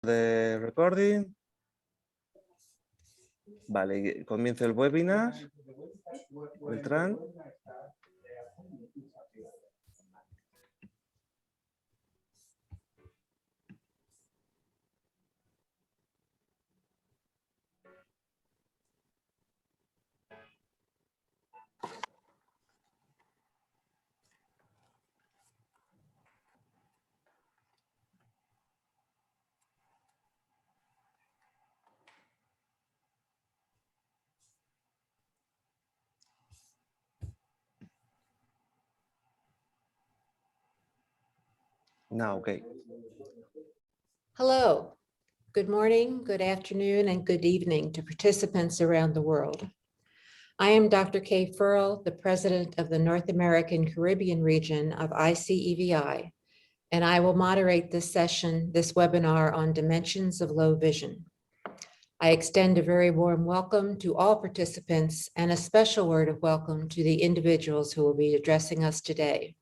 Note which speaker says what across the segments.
Speaker 1: de recording. Vale, comienza el webinar. Beltrán. Now, okay.
Speaker 2: Hello, good morning, good afternoon, and good evening to participants around the world. I am Dr. Kay Furl, the president of the North American Caribbean region of ICEVI, and I will moderate this session, this webinar on dimensions of low vision. I extend a very warm welcome to all participants and a special word of welcome to the individuals who will be addressing us today.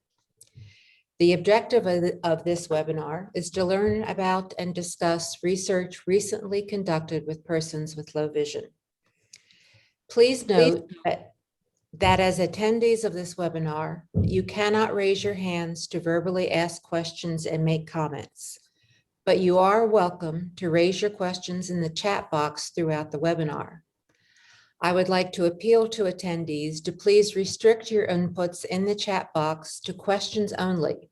Speaker 2: The objective of this webinar is to learn about and discuss research recently conducted with persons with low vision. Please note that as attendees of this webinar, you cannot raise your hands to verbally ask questions and make comments, but you are welcome to raise your questions in the chat box throughout the webinar. I would like to appeal to attendees to please restrict your inputs in the chat box to questions only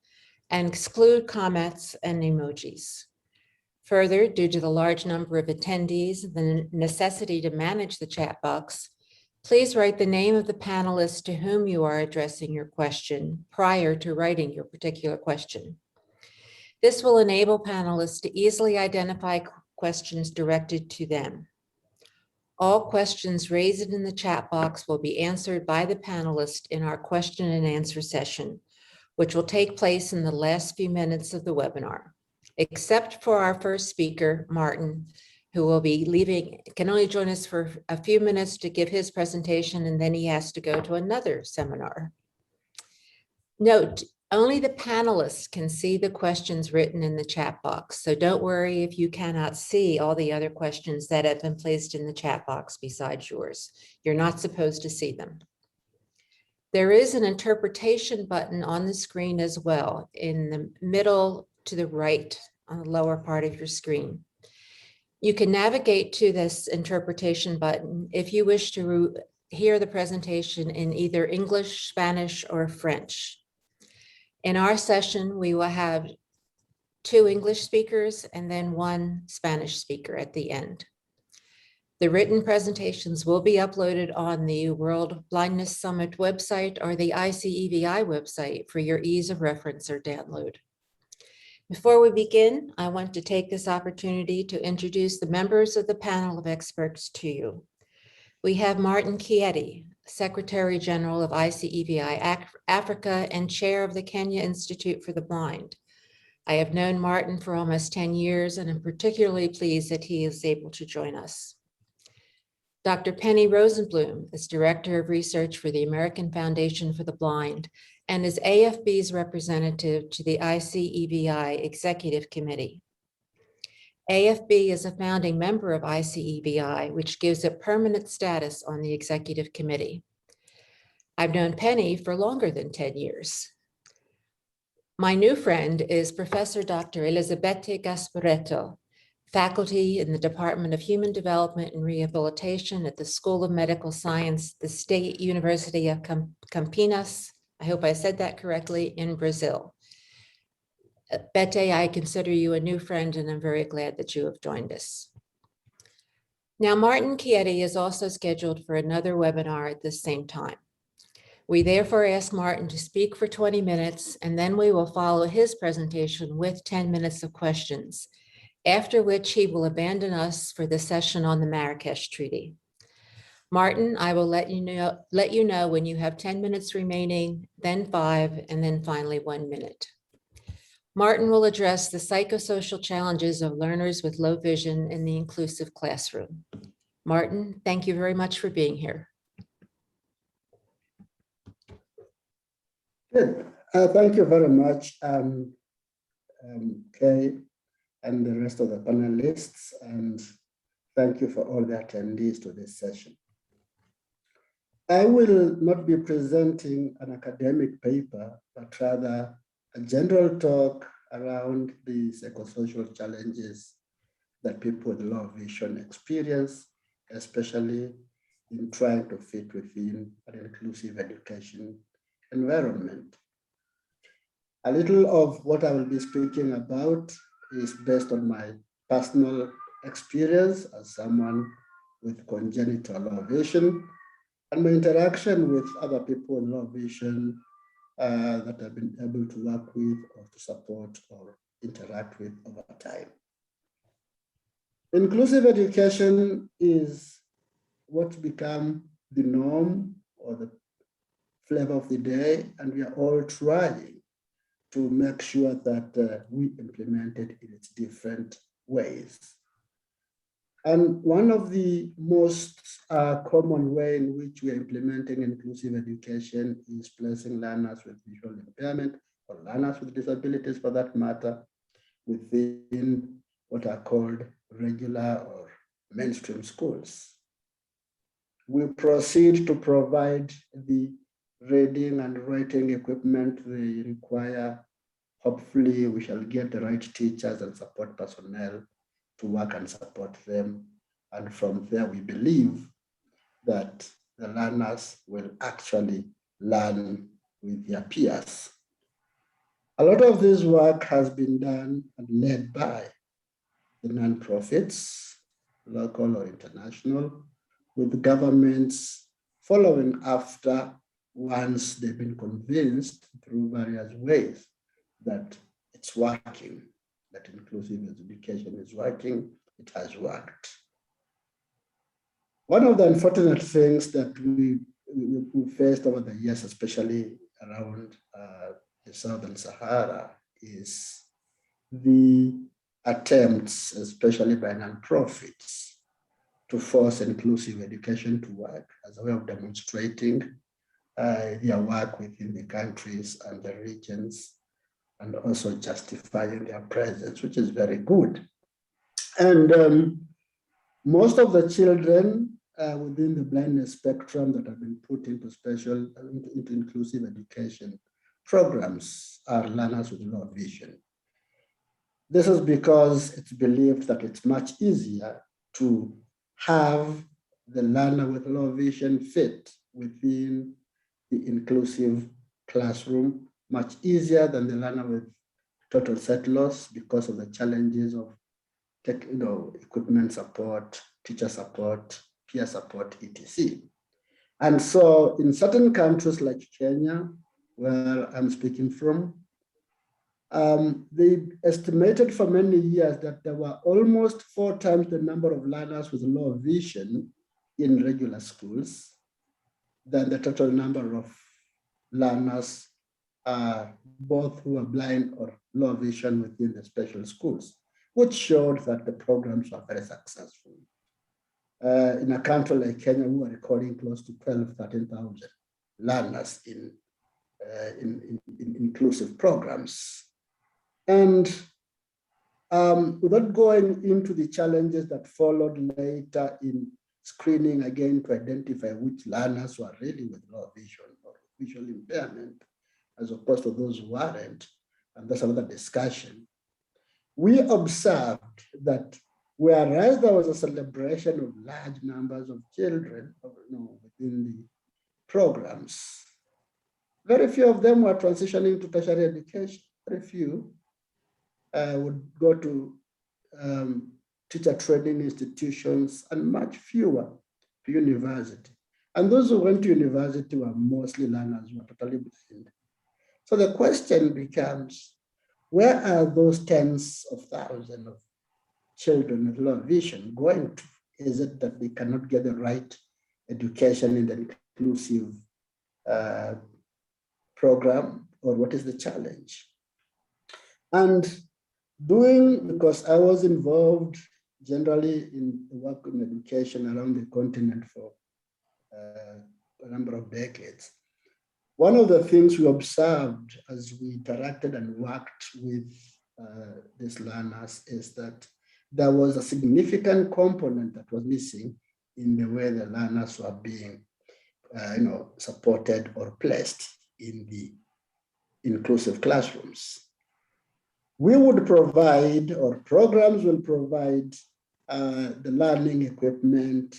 Speaker 2: and exclude comments and emojis. Further, due to the large number of attendees, the necessity to manage the chat box, please write the name of the panelist to whom you are addressing your question prior to writing your particular question. This will enable panelists to easily identify questions directed to them. All questions raised in the chat box will be answered by the panelist in our question and answer session, which will take place in the last few minutes of the webinar, except for our first speaker, Martin, who will be leaving, can only join us for a few minutes to give his presentation, and then he has to go to another seminar. Note, only the panelists can see the questions written in the chat box, so don't worry if you cannot see all the other questions that have been placed in the chat box besides yours. You're not supposed to see them. There is an interpretation button on the screen as well, in the middle to the right on the lower part of your screen. You can navigate to this interpretation button if you wish to hear the presentation in either English, Spanish, or French. In our session, we will have 2 English speakers and then 1 Spanish speaker at the end. The written presentations will be uploaded on the World Blindness Summit website or the ICEVI website for your ease of reference or download. Before we begin, I want to take this opportunity to introduce the members of the panel of experts to you. We have Martin Chieti, Secretary General of ICEVI Africa and Chair of the Kenya Institute for the Blind. I have known Martin for almost 10 years and am particularly pleased that he is able to join us. Dr. Penny Rosenblum is Director of Research for the American Foundation for the Blind and is AFB's representative to the ICEVI Executive Committee. AFB is a founding member of ICEVI, which gives it permanent status on the Executive Committee. I've known Penny for longer than 10 years. My new friend is Professor Dr. Elizabeth Gasparetto, faculty in the Department of Human Development and Rehabilitation at the School of Medical Science, the State University of Campinas, I hope I said that correctly, in Brazil. Bete, I consider you a new friend and I'm very glad that you have joined us. Now, Martin Chieti is also scheduled for another webinar at the same time. We therefore ask Martin to speak for 20 minutes and then we will follow his presentation with 10 minutes of questions, after which he will abandon us for the session on the Marrakesh Treaty. Martin, I will let you know when you have 10 minutes remaining, then 5, and then finally 1 minute. Martin will address the psychosocial challenges of learners with low vision in the inclusive classroom. Martin, thank you very much for being here.
Speaker 3: Good. Thank you very much, Kay. and the rest of the panelists, and thank you for all the attendees to this session. I will not be presenting an academic paper, but rather a general talk around the psychosocial challenges that people with low vision experience, especially in trying to fit within an inclusive education environment. A little of what I will be speaking about is based on my personal experience as someone with congenital low vision and my interaction with other people with low vision that I've been able to work with or to support or interact with over time. Inclusive education is what's become the norm or the flavor of the day, and we are all trying to make sure that we implement it in its different ways. And one of the most common way in which we are implementing inclusive education is placing learners with visual impairment or learners with disabilities for that matter within what are called regular or mainstream schools. We proceed to provide the reading and writing equipment they require. Hopefully we shall get the right teachers and support personnel to work and support them. And from there, we believe that the learners will actually learn with their peers. A lot of this work has been done and led by the nonprofits, local or international, with governments following after once they've been convinced through various ways that it's working, that inclusive education is working, it has worked. One of the unfortunate things that we faced over the years, especially around the Southern Sahara, is the attempts, especially by nonprofits, to force inclusive education to work as a way of demonstrating their work within the countries and the regions, and also justifying their presence, which is very good. And most of the children within the blindness spectrum that have been put into into inclusive education programs are learners with low vision. This is because it's believed that it's much easier to have the learner with low vision fit within the inclusive classroom, much easier than the learner with total sight loss because of the challenges of equipment support, teacher support, peer support, etc. And so in certain countries like Kenya, where I'm speaking from, they estimated for many years that there were almost 4 times the number of learners with low vision in regular schools than the total number of learners, both who are blind or low vision within the special schools, which showed that the programs were very successful. In a country like Kenya, we were recording close to 12,000, 13,000 learners in inclusive programs. And without going into the challenges that followed later in screening again to identify which learners were really with low vision or visual impairment, as opposed to those who weren't, and that's another discussion. We observed that whereas there was a celebration of large numbers of children within the programs, very few of them were transitioning to tertiary education. Very few would go to teacher training institutions, and much fewer to university. And those who went to university were mostly learners who were totally blind. So the question becomes, where are those tens of thousands of children with low vision going to? Is it that they cannot get the right education in the inclusive program, or what is the challenge? And because I was involved generally in the work in education around the continent for a number of decades, one of the things we observed as we interacted and worked with these learners is that there was a significant component that was missing in the way the learners were being supported or placed in the inclusive classrooms. We would provide, or programs will provide, the learning equipment,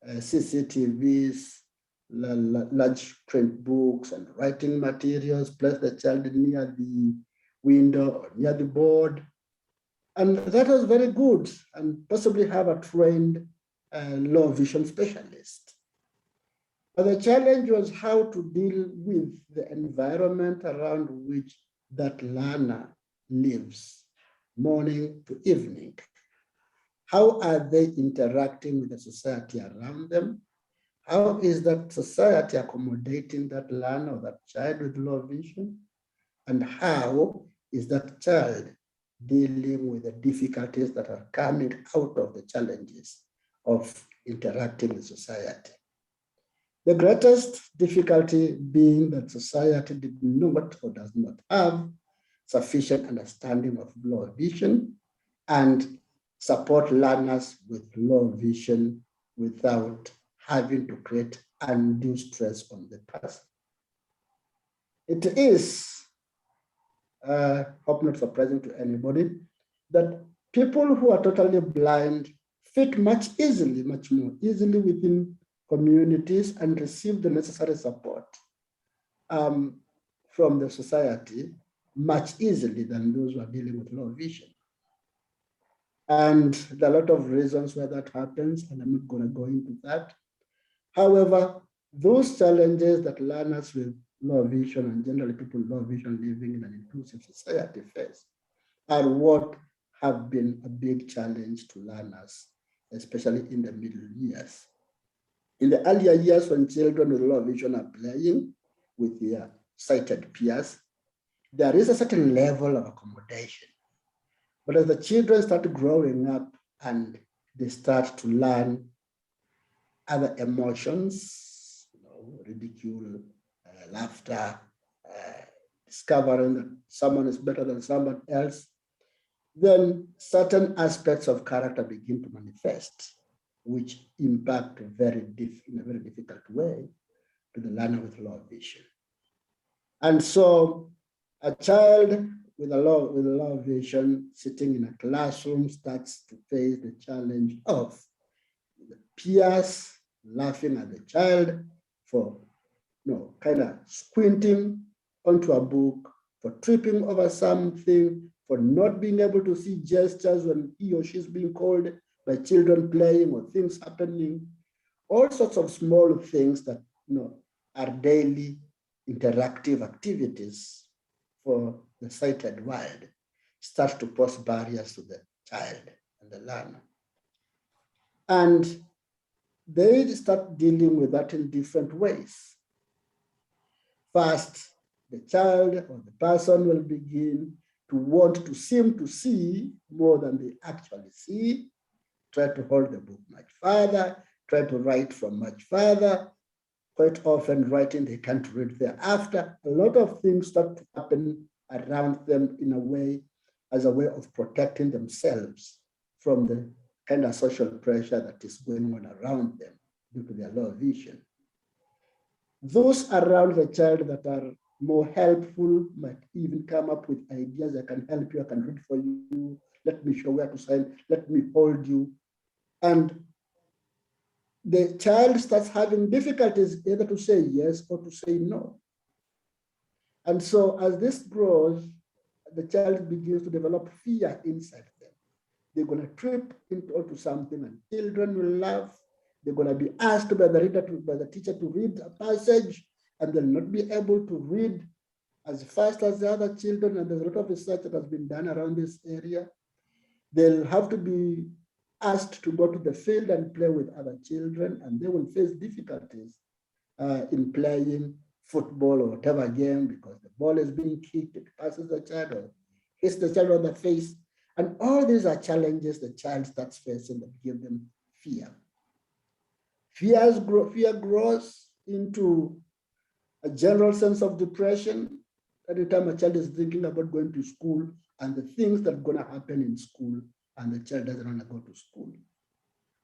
Speaker 3: CCTVs, large print books and writing materials, place the child near the window or near the board. And that was very good, and possibly have a trained low vision specialist. But the challenge was how to deal with the environment around which that learner lives, morning to evening. How are they interacting with the society around them? How is that society accommodating that learner or that child with low vision? And how is that child dealing with the difficulties that are coming out of the challenges of interacting with society? The greatest difficulty being that society did not or does not have sufficient understanding of low vision and support learners with low vision without having to create undue stress on the person. It is, hope not surprising to anybody, that people who are totally blind fit much more easily within communities and receive the necessary support from the society much easily than those who are dealing with low vision. And there are a lot of reasons why that happens, and I'm not going to go into that. However, those challenges that learners with low vision and generally people with low vision living in an inclusive society face are what have been a big challenge to learners, especially in the middle years. In the earlier years, when children with low vision are playing with their sighted peers, there is a certain level of accommodation. But as the children start growing up and they start to learn other emotions, ridicule, laughter, discovering that someone is better than someone else, then certain aspects of character begin to manifest, which impact in a very difficult way to the learner with low vision. And so a child with a low vision sitting in a classroom starts to face the challenge of the peers laughing at the child for kind of squinting onto a book, for tripping over something, for not being able to see gestures when he or she is being called by children playing or things happening, all sorts of small things that are daily interactive activities for the sighted world start to pose barriers to the child and the learner. And they start dealing with that in different ways. First, the child or the person will begin to want to seem to see more than they actually see, try to hold the book much further, try to write from much further, quite often writing they can't read thereafter. A lot of things start to happen around them in a way, as a way of protecting themselves from the kind of social pressure that is going on around them due to their low vision. Those around the child that are more helpful might even come up with ideas. I can help you, I can read for you, let me show where to sign, let me hold you. And the child starts having difficulties either to say yes or to say no. And so as this grows, the child begins to develop fear inside them. They're going to trip into something and children will laugh. They're going to be asked by the teacher to read a passage, and they'll not be able to read as fast as the other children. And there's a lot of research that has been done around this area. They'll have to be asked to go to the field and play with other children, and they will face difficulties in playing football or whatever game because the ball is being kicked, it passes the child or hits the child on the face. And all these are challenges the child starts facing that give them fear. Fear grows into a general sense of depression. Every time a child is thinking about going to school, and the things that are going to happen in school, and the child doesn't want to go to school.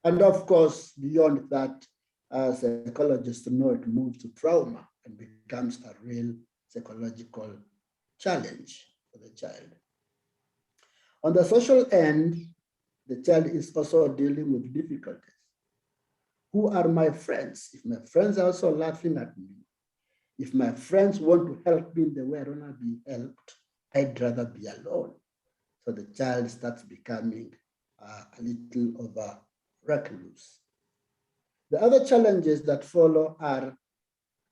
Speaker 3: And of course, beyond that, psychologists know it moves to trauma and becomes a real psychological challenge for the child. On the social end, the child is also dealing with difficulties. Who are my friends? If my friends are also laughing at me, if my friends want to help me in the way I don't want to be helped, I'd rather be alone. So the child starts becoming a little of a recluse. The other challenges that follow are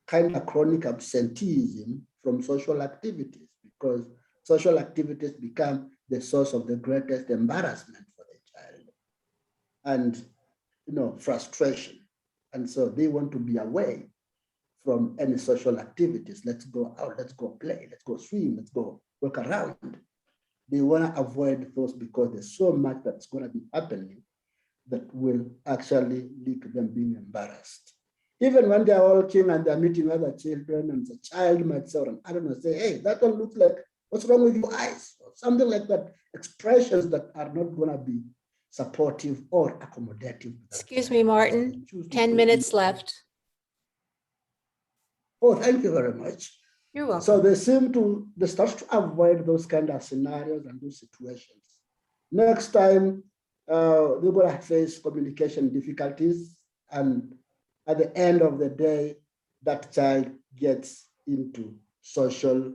Speaker 3: kind of chronic absenteeism from social activities, because social activities become the source of the greatest embarrassment for the child and frustration. And so they want to be away from any social activities. Let's go out, let's go play, let's go swim, let's go walk around. They want to avoid those because there's so much that's going to be happening that will actually lead to them being embarrassed. Even when they're walking and they're meeting other children, and the child might say, or I don't know, say, hey, that one looks like, what's wrong with your eyes? Or something like that. Expressions that are not going to be supportive or accommodative.
Speaker 2: Excuse me, Martin, 10 minutes left.
Speaker 3: Oh, thank you very much.
Speaker 2: You're welcome.
Speaker 3: So they start to avoid those kind of scenarios and those situations. Next time, they're going to face communication difficulties, and at the end of the day, that child gets into social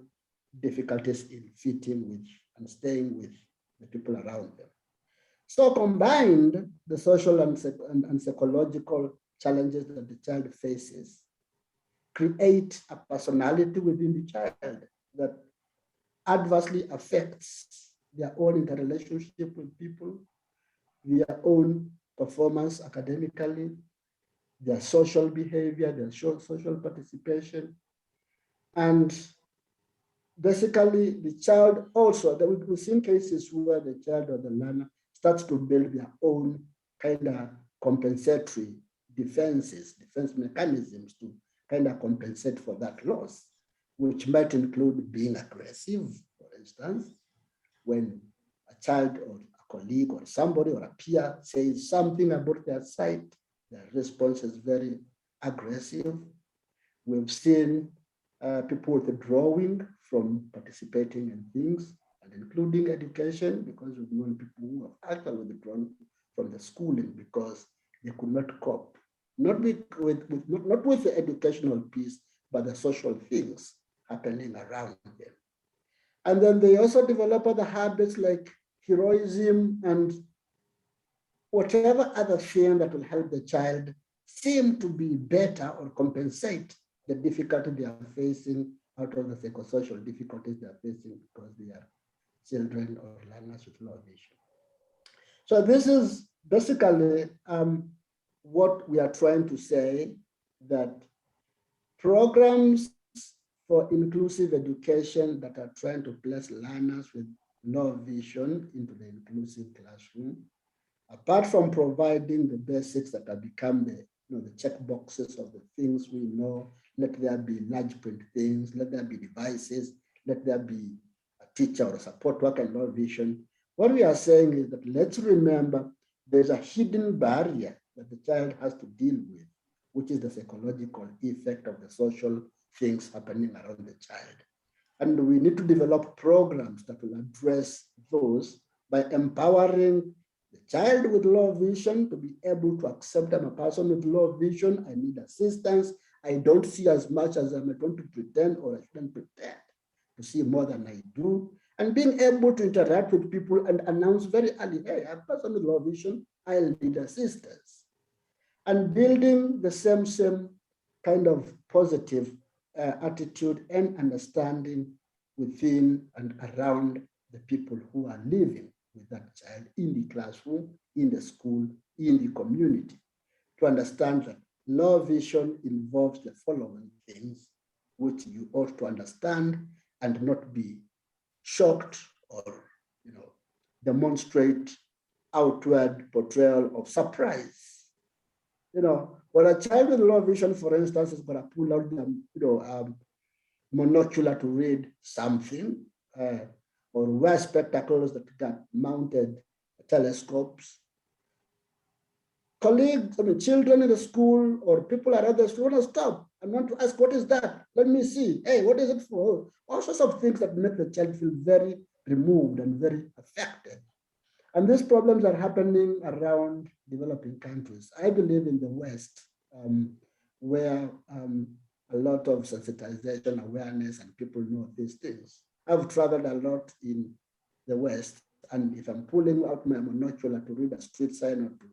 Speaker 3: difficulties in fitting with and staying with the people around them. So combined, the social and psychological challenges that the child faces create a personality within the child that adversely affects their own interrelationship with people, their own performance academically, their social behavior, their social participation. And basically, the child also, we've seen cases where the child or the learner starts to build their own kind of compensatory defense mechanisms to kind of compensate for that loss, which might include being aggressive, for instance, when a child or a colleague or somebody or a peer says something about their site, their response is very aggressive. We've seen people withdrawing from participating in things, and including education, because we've known people who have actually withdrawn from the schooling because they could not cope, not with the educational piece, but the social things happening around them. And then they also develop other habits like heroism and whatever other thing that will help the child seem to be better or compensate the difficulty they are facing out of the psychosocial difficulties they are facing because they are children or learners with low vision. So this is basically what we are trying to say, that programs for inclusive education that are trying to place learners with low vision into the inclusive classroom, apart from providing the basics that have become the check boxes of the things we know, let there be large print things, let there be devices, let there be a teacher or a support worker in low vision. What we are saying is that let's remember there's a hidden barrier that the child has to deal with, which is the psychological effect of the social things happening around the child. And we need to develop programs that will address those by empowering the child with low vision to be able to accept I'm a person with low vision, I need assistance, I don't see as much as I'm going to pretend, or I shouldn't pretend to see more than I do, and being able to interact with people and announce very early, hey, I'm a person with low vision, I'll need assistance. And building the same kind of positive attitude and understanding within and around the people who are living with that child in the classroom, in the school, in the community, to understand that low vision involves the following things, which you ought to understand and not be shocked or demonstrate outward portrayal of surprise. When a child with low vision, for instance, is going to pull out the monocular to read something, or wear spectacles that got mounted telescopes. Colleagues, children in the school or people around the school want to stop and want to ask, what is that? Let me see. Hey, what is it for? All sorts of things that make the child feel very removed and very affected. And these problems are happening around developing countries. I believe in the West, where a lot of sensitization, awareness, and people know these things. I've traveled a lot in the West, and if I'm pulling out my monocular to read a street sign or to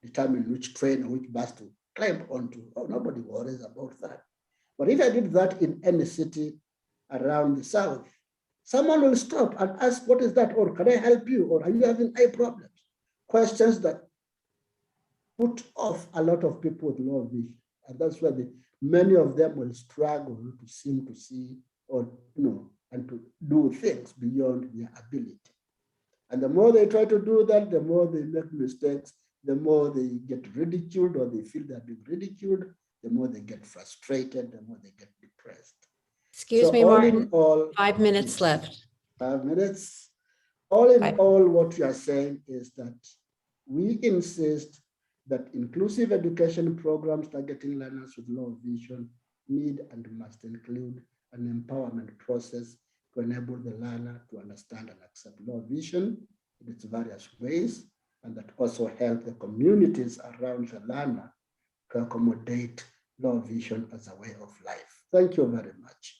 Speaker 3: determine which train or which bus to climb onto, oh, nobody worries about that. But if I did that in any city around the South, someone will stop and ask, what is that? Or can I help you? Or are you having eye problems? Questions that put off a lot of people with low vision. And that's why many of them will struggle to seem to see or, and to do things beyond their ability. And the more they try to do that, the more they make mistakes, the more they get ridiculed or they feel they're being ridiculed, the more they get frustrated, the more they get depressed.
Speaker 2: Excuse me, Martin, 5 minutes left.
Speaker 3: 5 minutes. All in all, what we are saying is that we insist that inclusive education programs targeting learners with low vision need and must include an empowerment process to enable the learner to understand and accept low vision in its various ways, and that also help the communities around the learner to accommodate low vision as a way of life. Thank you very much.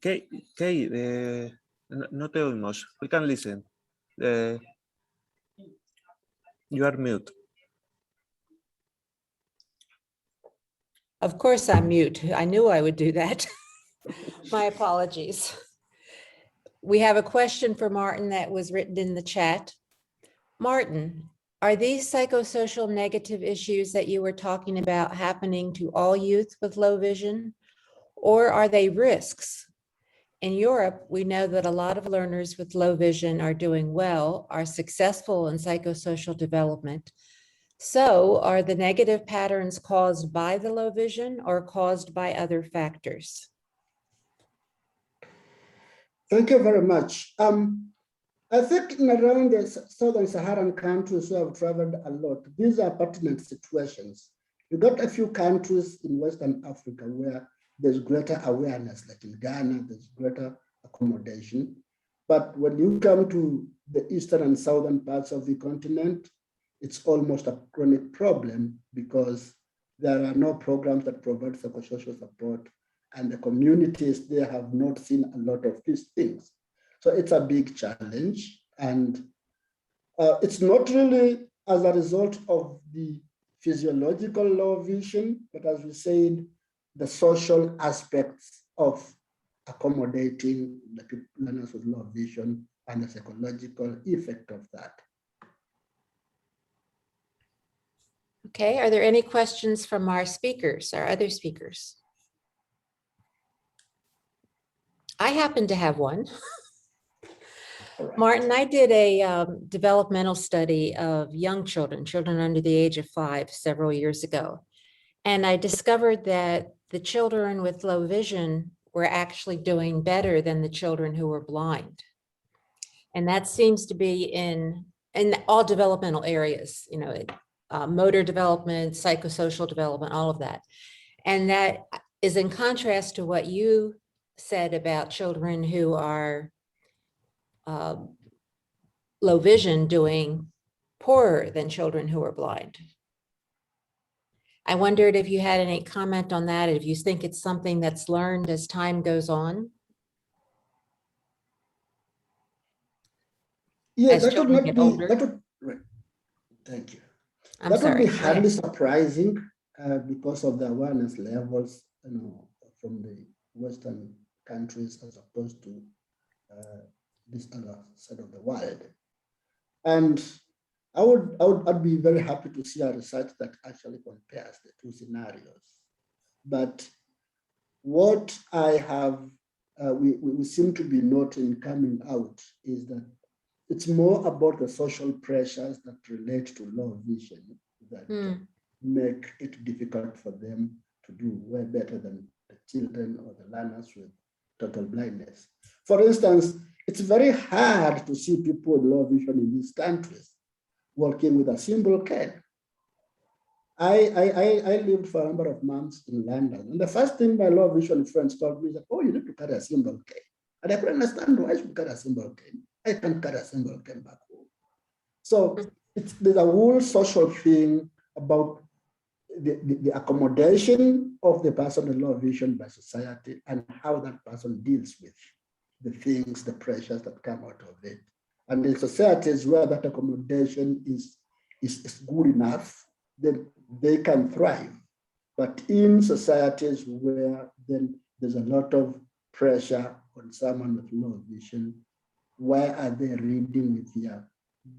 Speaker 1: Kay, no te oímos. We can listen. You are mute.
Speaker 2: Of course I'm mute. I knew I would do that. My apologies. We have a question for Martin that was written in the chat. Martin, are these psychosocial negative issues that you were talking about happening to all youth with low vision, or are they risks? In Europe, we know that a lot of learners with low vision are doing well, are successful in psychosocial development. So are the negative patterns caused by the low vision or caused by other factors?
Speaker 3: Thank you very much. I think in around the Southern Saharan countries who have traveled a lot, these are pertinent situations. You got a few countries in Western Africa where there's greater awareness, like in Ghana, there's greater accommodation. But when you come to the eastern and southern parts of the continent, it's almost a chronic problem because there are no programs that provide psychosocial support, and the communities there have not seen a lot of these things. So it's a big challenge, and it's not really as a result of the physiological low vision, but as we said, the social aspects of accommodating the learners with low vision and the psychological effect of that.
Speaker 2: Okay, are there any questions from our speakers, our other speakers? I happen to have one.
Speaker 3: Right.
Speaker 2: Martin, I did a developmental study of young children, children under the age of 5 several years ago. And I discovered that the children with low vision were actually doing better than the children who were blind. And that seems to be in all developmental areas, motor development, psychosocial development, all of that. And that is in contrast to what you said about children who are low vision doing poorer than children who are blind. I wondered if you had any comment on that, if you think it's something that's learned as time goes on.
Speaker 3: Yeah,
Speaker 2: as
Speaker 3: that would
Speaker 2: children
Speaker 3: not
Speaker 2: get
Speaker 3: be,
Speaker 2: older.
Speaker 3: that would, right. Thank you.
Speaker 2: I'm
Speaker 3: That
Speaker 2: sorry.
Speaker 3: would be
Speaker 2: Go
Speaker 3: hardly
Speaker 2: ahead.
Speaker 3: surprising because of the awareness levels, from the Western countries as opposed to this other side of the world. And I'd be very happy to see a research that actually compares the two scenarios. But what I have, we seem to be noting coming out is that it's more about the social pressures that relate to low vision that make it difficult for them to do way better than the children or the learners with total blindness. For instance, it's very hard to see people with low vision in these countries working with a simple cane. I lived for a number of months in London, and the first thing my low vision friends told me is that, oh, you need to carry a simple cane. And I couldn't understand why I should carry a simple cane. I can't carry a simple cane back home. So there's a whole social thing about the accommodation of the person with low vision by society and how that person deals with the things, the pressures that come out of it. And in societies where that accommodation is good enough, then they can thrive. But in societies where then there's a lot of pressure on someone with low vision, why are they reading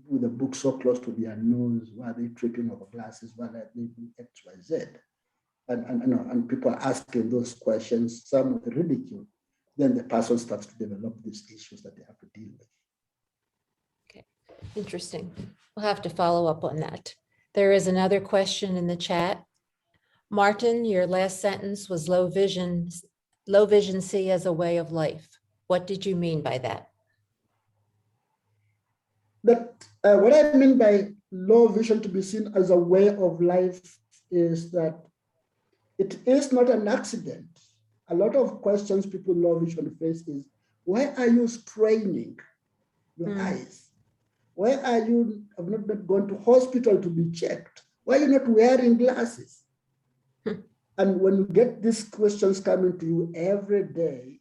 Speaker 3: with a book so close to their nose? Why are they tripping over glasses? Why are they doing X, Y, Z? And people are asking those questions, some with ridicule. Then the person starts to develop these issues that they have to deal with.
Speaker 2: Okay, interesting. We'll have to follow up on that. There is another question in the chat. Martin, your last sentence was low vision see as a way of life. What did you mean by that?
Speaker 3: What I mean by low vision to be seen as a way of life is that it is not an accident. A lot of questions people with low vision face is, why are you straining your eyes? Why are you have not gone to hospital to be checked? Why are you not wearing glasses? And when you get these questions coming to you every day,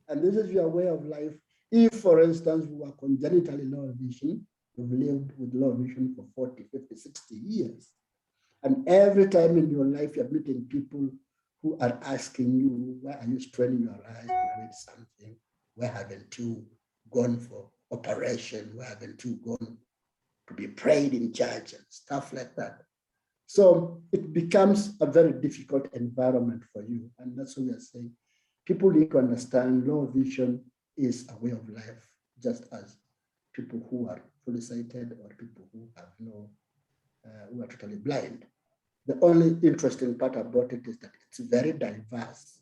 Speaker 3: and this is your way of life, if, for instance, you are congenitally low vision, you've lived with low vision for 40, 50, 60 years, and every time in your life you're meeting people who are asking you, why are you straining your eyes to read something? Why haven't you gone for operation? Why haven't you gone to be prayed in church and stuff like that? So it becomes a very difficult environment for you. And that's what we are saying. People need to understand low vision is a way of life, just as people who are fully sighted or people who have who are totally blind. The only interesting part about it is that it's very diverse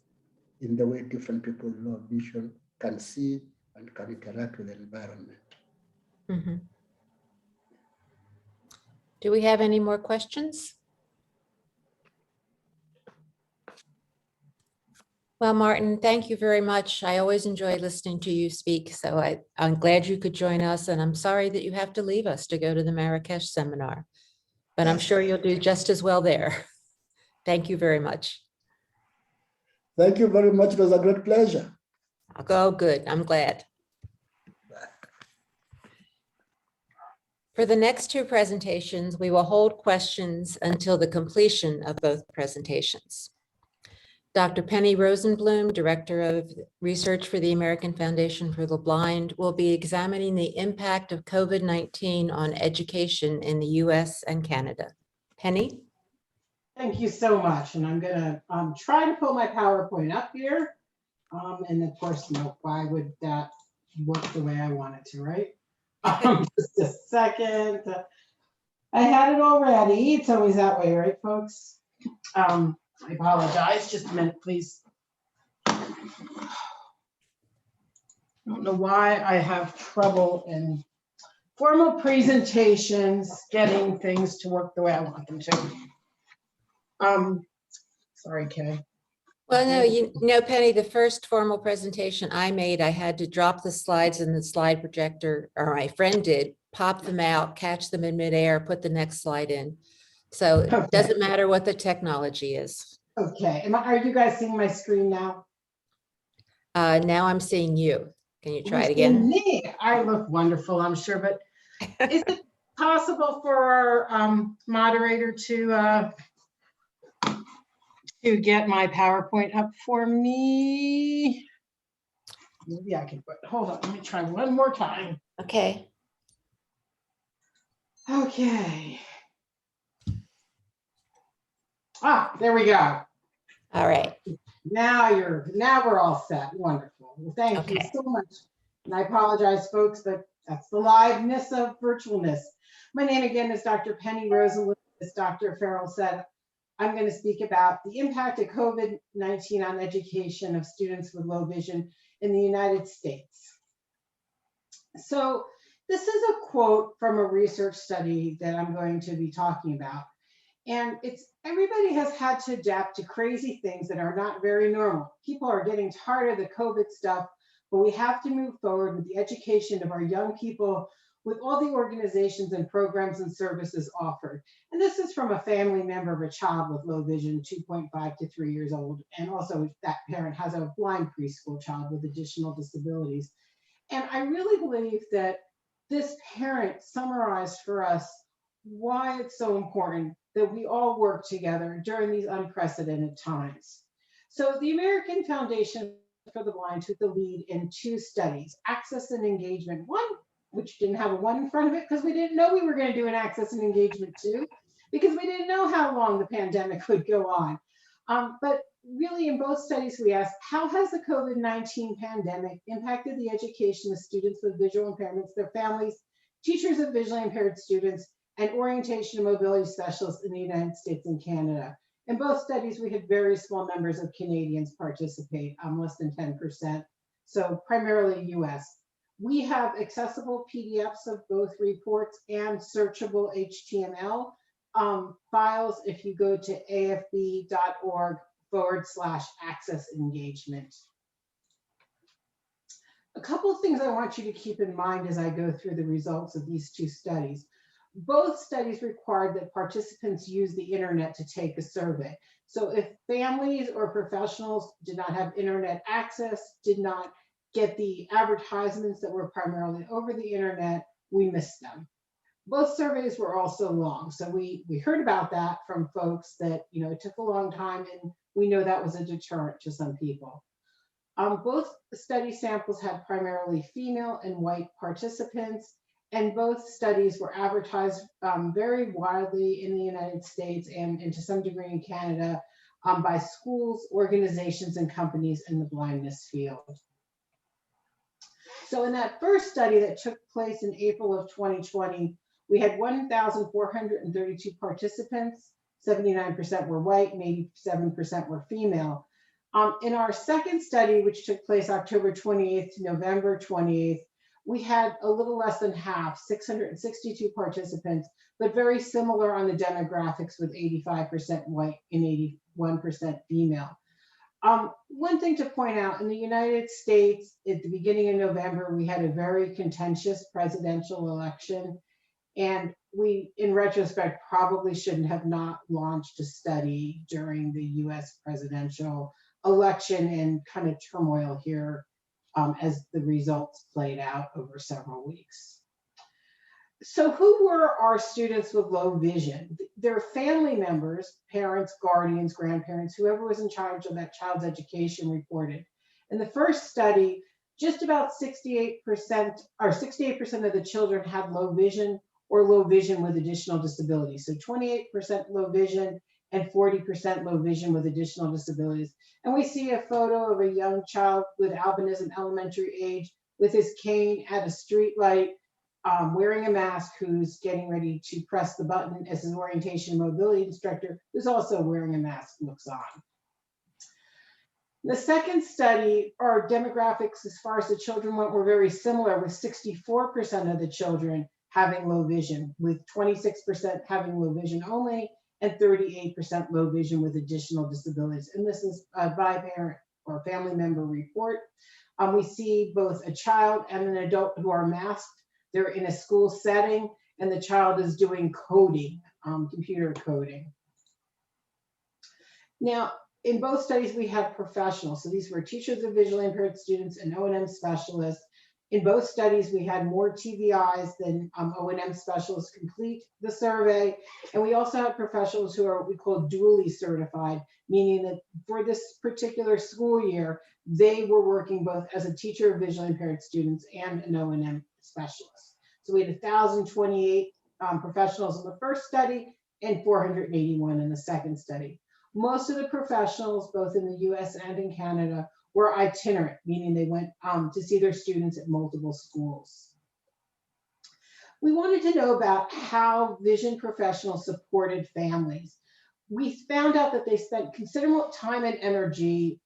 Speaker 3: in the way different people with low vision can see and can interact with the environment.
Speaker 2: Mm-hmm. Do we have any more questions? Well, Martin, thank you very much. I always enjoy listening to you speak. So I'm glad you could join us, and I'm sorry that you have to leave us to go to the Marrakesh seminar, but I'm sure you'll do just as well there. Thank you very much.
Speaker 3: Thank you very much. It was a great pleasure.
Speaker 2: Oh, good. I'm glad. For the next two presentations, we will hold questions until the completion of both presentations. Dr. Penny Rosenblum, Director of Research for the American Foundation for the Blind, will be examining the impact of COVID-19 on education in the US and Canada. Penny?
Speaker 4: Thank you so much. And I'm gonna try to pull my PowerPoint up here. And of course, why would that work the way I want it to, right? Just a second. I had it all ready. It's always that way, right, folks? I apologize. Just a minute, please. I don't know why I have trouble in formal presentations getting things to work the way I want them to. Sorry, Kay.
Speaker 2: Well, no, you know, Penny, the first formal presentation I made, I had to drop the slides in the slide projector, or my friend did, pop them out, catch them in midair, put the next slide in. So it doesn't matter what the technology is.
Speaker 4: Okay, are you guys seeing my screen now?
Speaker 2: Now I'm seeing you. Can you try it again?
Speaker 4: Me, I look wonderful, I'm sure, but is it possible for our moderator to get my PowerPoint up for me? Maybe I can put, hold on, let me try one more time.
Speaker 2: Okay.
Speaker 4: Okay. There we go.
Speaker 2: All right.
Speaker 4: Now we're all set. Wonderful. Well, thank you so much. And I apologize, folks, but that's the liveness of virtualness. My name again is Dr. Penny Rosenblum, as Dr. Farrell said, I'm going to speak about the impact of COVID-19 on education of students with low vision in the United States. So this is a quote from a research study that I'm going to be talking about. And it's everybody has had to adapt to crazy things that are not very normal. People are getting tired of the COVID stuff, but we have to move forward with the education of our young people with all the organizations and programs and services offered. And this is from a family member of a child with low vision, 2.5 to 3 years old. And also that parent has a blind preschool child with additional disabilities. And I really believe that this parent summarized for us why it's so important that we all work together during these unprecedented times. So the American Foundation for the Blind took the lead in 2 studies, access and engagement. One, which didn't have a 1 in front of it because we didn't know we were going to do an access and engagement 2, because we didn't know how long the pandemic would go on. But really in both studies we asked, how has the COVID-19 pandemic impacted the education of students with visual impairments, their families, teachers of visually impaired students, and orientation and mobility specialists in the United States and Canada? In both studies, we had very small numbers of Canadians participate, less than 10%, so primarily US. We have accessible PDFs of both reports and searchable HTML files if you go to afb.org/access engagement. A couple of things I want you to keep in mind as I go through the results of these 2 studies. Both studies required that participants use the internet to take a survey. So if families or professionals did not have internet access, did not get the advertisements that were primarily over the internet, we missed them. Both surveys were also long. So we heard about that from folks that, you know, it took a long time, and we know that was a deterrent to some people. Both study samples had primarily female and white participants, and both studies were advertised very widely in the United States and to some degree in Canada by schools, organizations, and companies in the blindness field. So in that first study that took place in April of 2020, we had 1,432 participants, 79% were white and 87% were female. In our second study, which took place October 28th to November 28th, we had a little less than half, 662 participants, but very similar on the demographics with 85% white and 81% female. One thing to point out, in the United States, at the beginning of November, we had a very contentious presidential election. And we, in retrospect, probably shouldn't have not launched a study during the US presidential election and kind of turmoil here as the results played out over several weeks. So who were our students with low vision? Their family members, parents, guardians, grandparents, whoever was in charge of that child's education reported. In the first study, just about 68% of the children had low vision or low vision with additional disabilities. So 28% low vision and 40% low vision with additional disabilities. And we see a photo of a young child with albinism, elementary age, with his cane at a street light, wearing a mask, who's getting ready to press the button as his orientation and mobility instructor, who's also wearing a mask, looks on. The second study, our demographics as far as the children went were very similar, with 64% of the children having low vision, with 26% having low vision only, and 38% low vision with additional disabilities. And this is a by parent or family member report. We see both a child and an adult who are masked. They're in a school setting, and the child is doing coding, computer coding. Now, in both studies, we had professionals. So these were teachers of visually impaired students and O&M specialists. In both studies, we had more TVIs than O&M specialists complete the survey. And we also had professionals who are what we call dually certified, meaning that for this particular school year, they were working both as a teacher of visually impaired students and an O&M specialist. So we had 1,028 professionals in the first study and 481 in the second study. Most of the professionals, both in the US and in Canada, were itinerant, meaning they went to see their students at multiple schools. We wanted to know about how vision professionals supported families. We found out that they spent considerable time and energy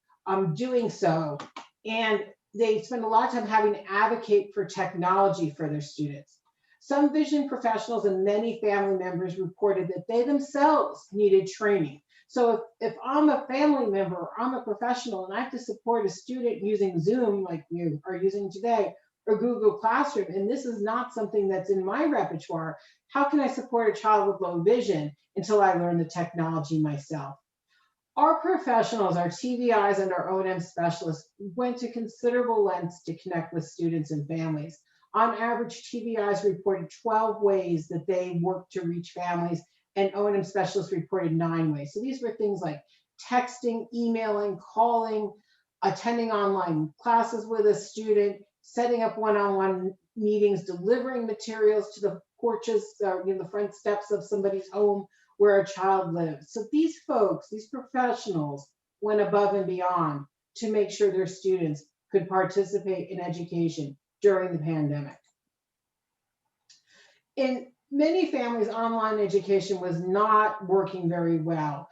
Speaker 4: doing so, and they spend a lot of time having to advocate for technology for their students. Some vision professionals and many family members reported that they themselves needed training. So if I'm a family member or I'm a professional and I have to support a student using Zoom like you are using today, or Google Classroom, and this is not something that's in my repertoire, how can I support a child with low vision until I learn the technology myself? Our professionals, our TVIs and our O&M specialists went to considerable lengths to connect with students and families. On average, TVIs reported 12 ways that they worked to reach families, and O&M specialists reported 9 ways. So these were things like texting, emailing, calling, attending online classes with a student, setting up one-on-one meetings, delivering materials to the porches, the front steps of somebody's home where a child lives. So these folks, these professionals, went above and beyond to make sure their students could participate in education during the pandemic. In many families, online education was not working very well.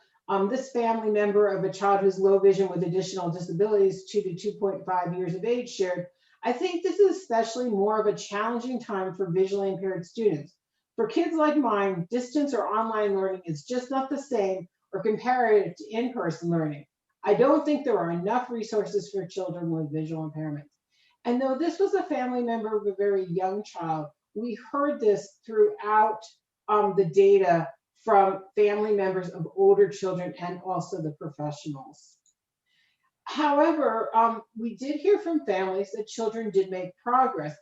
Speaker 4: This family member of a child who's low vision with additional disabilities, 2 to 2.5 years of age, shared, I think this is especially more of a challenging time for visually impaired students. For kids like mine, distance or online learning is just not the same or comparative to in-person learning. I don't think there are enough resources for children with visual impairments. And though this was a family member of a very young child, we heard this throughout the data from family members of older children and also the professionals. However, we did hear from families that children did make progress.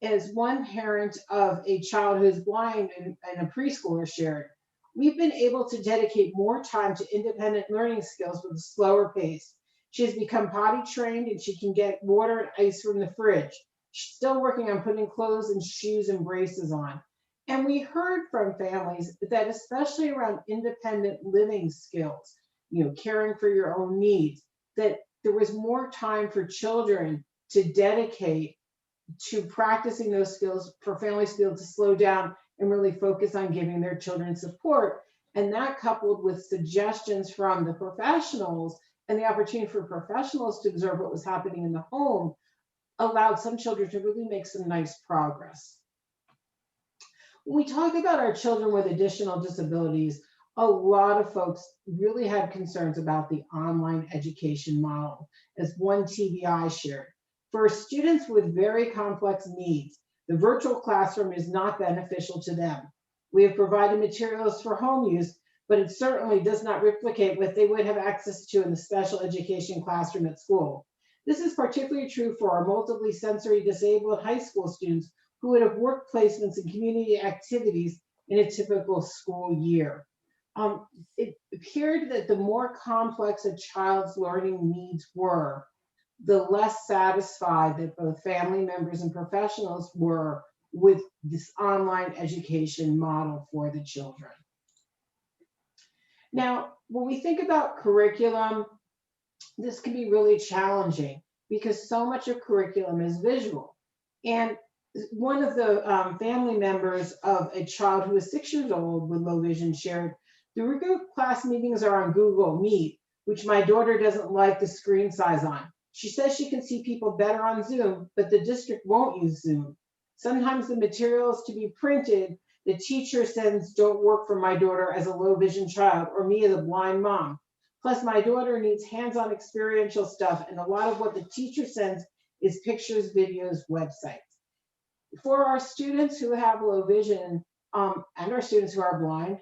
Speaker 4: As one parent of a child who's blind and a preschooler shared, we've been able to dedicate more time to independent learning skills with a slower pace. She has become potty trained and she can get water and ice from the fridge. She's still working on putting clothes and shoes and braces on. And we heard from families that especially around independent living skills, caring for your own needs, that there was more time for children to dedicate to practicing those skills, for families to be able to slow down and really focus on giving their children support. And that, coupled with suggestions from the professionals and the opportunity for professionals to observe what was happening in the home, allowed some children to really make some nice progress. When we talk about our children with additional disabilities, a lot of folks really had concerns about the online education model, as one TVI shared. For students with very complex needs, the virtual classroom is not beneficial to them. We have provided materials for home use, but it certainly does not replicate what they would have access to in the special education classroom at school. This is particularly true for our multiply sensory disabled high school students who would have work placements and community activities in a typical school year. It appeared that the more complex a child's learning needs were, the less satisfied that both family members and professionals were with this online education model for the children. Now, when we think about curriculum, this can be really challenging because so much of curriculum is visual. And one of the family members of a child who is 6 years old with low vision shared, the regular class meetings are on Google Meet, which my daughter doesn't like the screen size on. She says she can see people better on Zoom, but the district won't use Zoom. Sometimes the materials to be printed, the teacher sends don't work for my daughter as a low vision child or me as a blind mom. Plus my daughter needs hands-on experiential stuff, and a lot of what the teacher sends is pictures, videos, websites. For our students who have low vision and our students who are blind,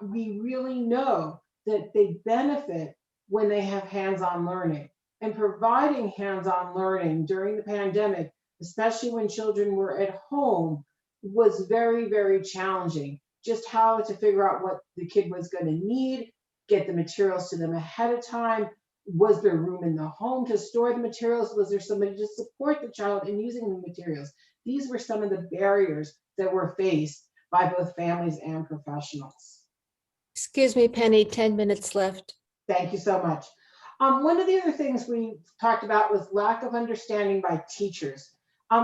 Speaker 4: we really know that they benefit when they have hands-on learning. And providing hands-on learning during the pandemic, especially when children were at home, was very, very challenging. Just how to figure out what the kid was going to need, get the materials to them ahead of time. Was there room in the home to store the materials? Was there somebody to support the child in using the materials? These were some of the barriers that were faced by both families and professionals.
Speaker 2: Excuse me, Penny, 10 minutes left.
Speaker 4: Thank you so much. One of the other things we talked about was lack of understanding by teachers.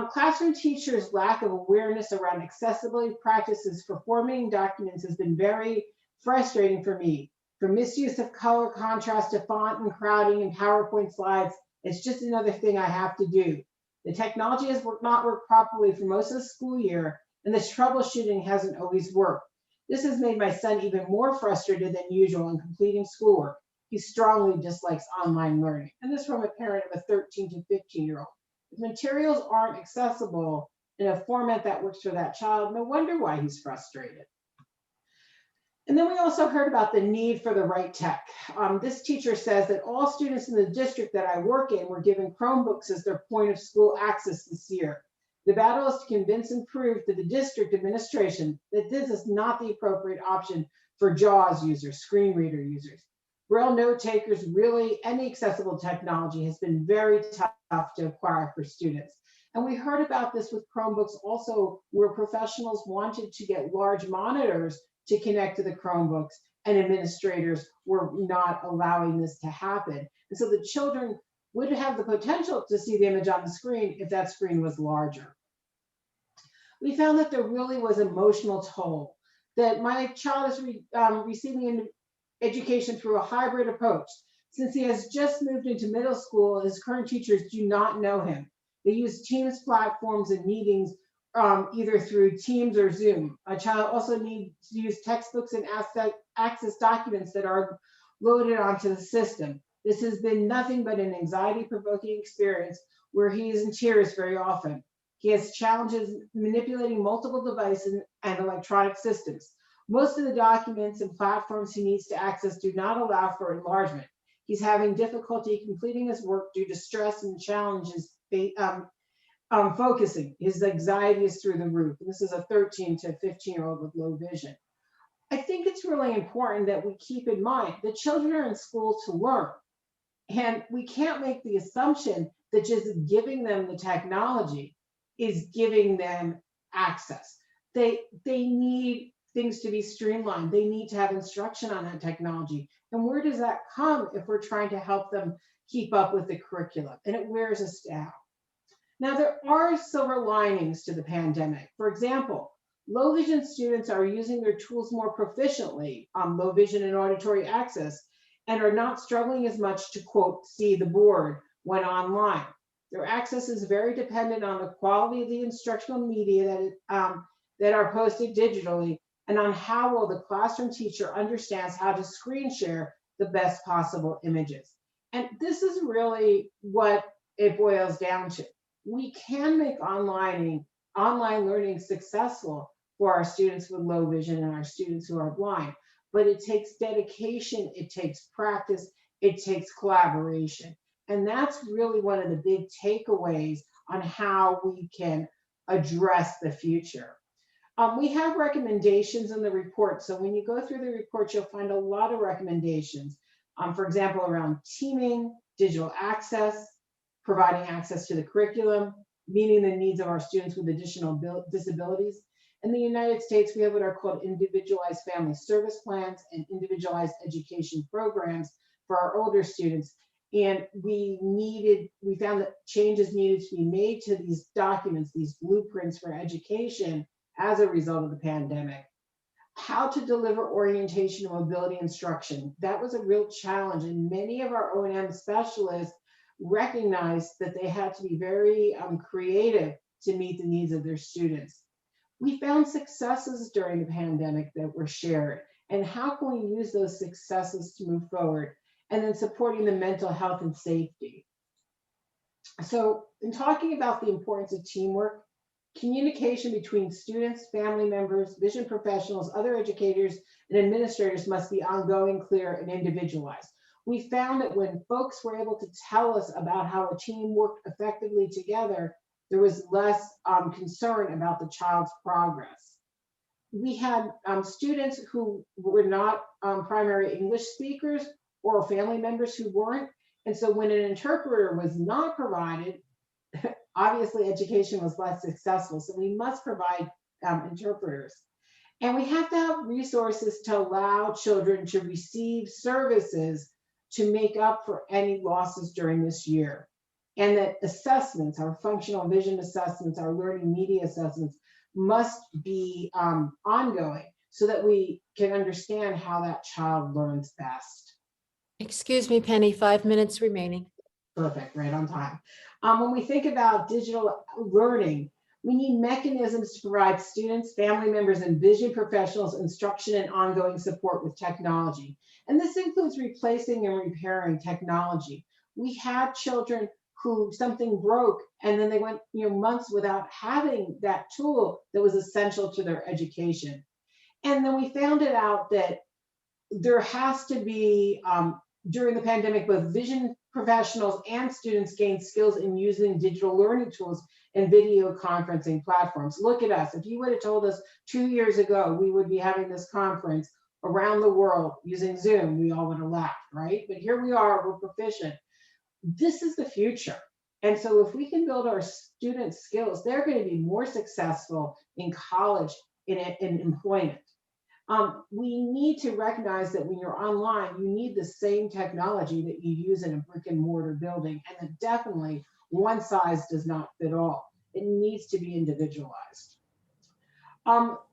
Speaker 4: Classroom teachers' lack of awareness around accessibility practices for formatting documents has been very frustrating for me. From misuse of color, contrast to font and crowding and PowerPoint slides, it's just another thing I have to do. The technology has not worked properly for most of the school year, and this troubleshooting hasn't always worked. This has made my son even more frustrated than usual in completing schoolwork. He strongly dislikes online learning. And this from a parent of a 13 to 15-year-old. If materials aren't accessible in a format that works for that child, no wonder why he's frustrated. And then we also heard about the need for the right tech. This teacher says that all students in the district that I work in were given Chromebooks as their point of school access this year. The battle is to convince and prove to the district administration that this is not the appropriate option for JAWS users, screen reader users. Braille note takers, really any accessible technology has been very tough to acquire for students. And we heard about this with Chromebooks also, where professionals wanted to get large monitors to connect to the Chromebooks, and administrators were not allowing this to happen. And so the children would have the potential to see the image on the screen if that screen was larger. We found that there really was emotional toll, that my child is receiving an education through a hybrid approach. Since he has just moved into middle school, his current teachers do not know him. They use Teams platforms and meetings either through Teams or Zoom. A child also needs to use textbooks and access documents that are loaded onto the system. This has been nothing but an anxiety-provoking experience where he is in tears very often. He has challenges manipulating multiple devices and electronic systems. Most of the documents and platforms he needs to access do not allow for enlargement. He's having difficulty completing his work due to stress and challenges focusing. His anxiety is through the roof. And this is a 13 to 15-year-old with low vision. I think it's really important that we keep in mind that children are in school to learn. And we can't make the assumption that just giving them the technology is giving them access. They need things to be streamlined. They need to have instruction on that technology. And where does that come if we're trying to help them keep up with the curriculum? And it wears us down. Now, there are silver linings to the pandemic. For example, low vision students are using their tools more proficiently on low vision and auditory access and are not struggling as much to, quote, see the board when online. Their access is very dependent on the quality of the instructional media that are posted digitally and on how well the classroom teacher understands how to screen share the best possible images. And this is really what it boils down to. We can make online learning successful for our students with low vision and our students who are blind, but it takes dedication, it takes practice, it takes collaboration. And that's really one of the big takeaways on how we can address the future. We have recommendations in the report. So when you go through the report, you'll find a lot of recommendations. For example, around teaming, digital access, providing access to the curriculum, meeting the needs of our students with additional disabilities. In the United States, we have what are called individualized family service plans and individualized education programs for our older students. And we found that changes needed to be made to these documents, these blueprints for education as a result of the pandemic. How to deliver orientation and mobility instruction. That was a real challenge, and many of our O&M specialists recognized that they had to be very creative to meet the needs of their students. We found successes during the pandemic that were shared, and how can we use those successes to move forward? And then supporting the mental health and safety. So in talking about the importance of teamwork, communication between students, family members, vision professionals, other educators, and administrators must be ongoing, clear, and individualized. We found that when folks were able to tell us about how a team worked effectively together, there was less concern about the child's progress. We had students who were not primary English speakers or family members who weren't. And so when an interpreter was not provided, obviously education was less successful. So we must provide interpreters. And we have to have resources to allow children to receive services to make up for any losses during this year. and that assessments, our functional vision assessments, our learning media assessments must be ongoing so that we can understand how that child learns best.
Speaker 2: Excuse me, Penny, 5 minutes remaining.
Speaker 4: Perfect, right on time. When we think about digital learning, we need mechanisms to provide students, family members, and vision professionals instruction and ongoing support with technology. And this includes replacing and repairing technology. We had children who something broke and then they went months without having that tool that was essential to their education. And then we found it out that there has to be, during the pandemic, both vision professionals and students gained skills in using digital learning tools and video conferencing platforms. Look at us. If you would have told us 2 years ago we would be having this conference around the world using Zoom, we all would have laughed, right? But here we are, we're proficient. This is the future. And so if we can build our students' skills, they're going to be more successful in college, in employment. We need to recognize that when you're online, you need the same technology that you use in a brick and mortar building, and that definitely one size does not fit all. It needs to be individualized.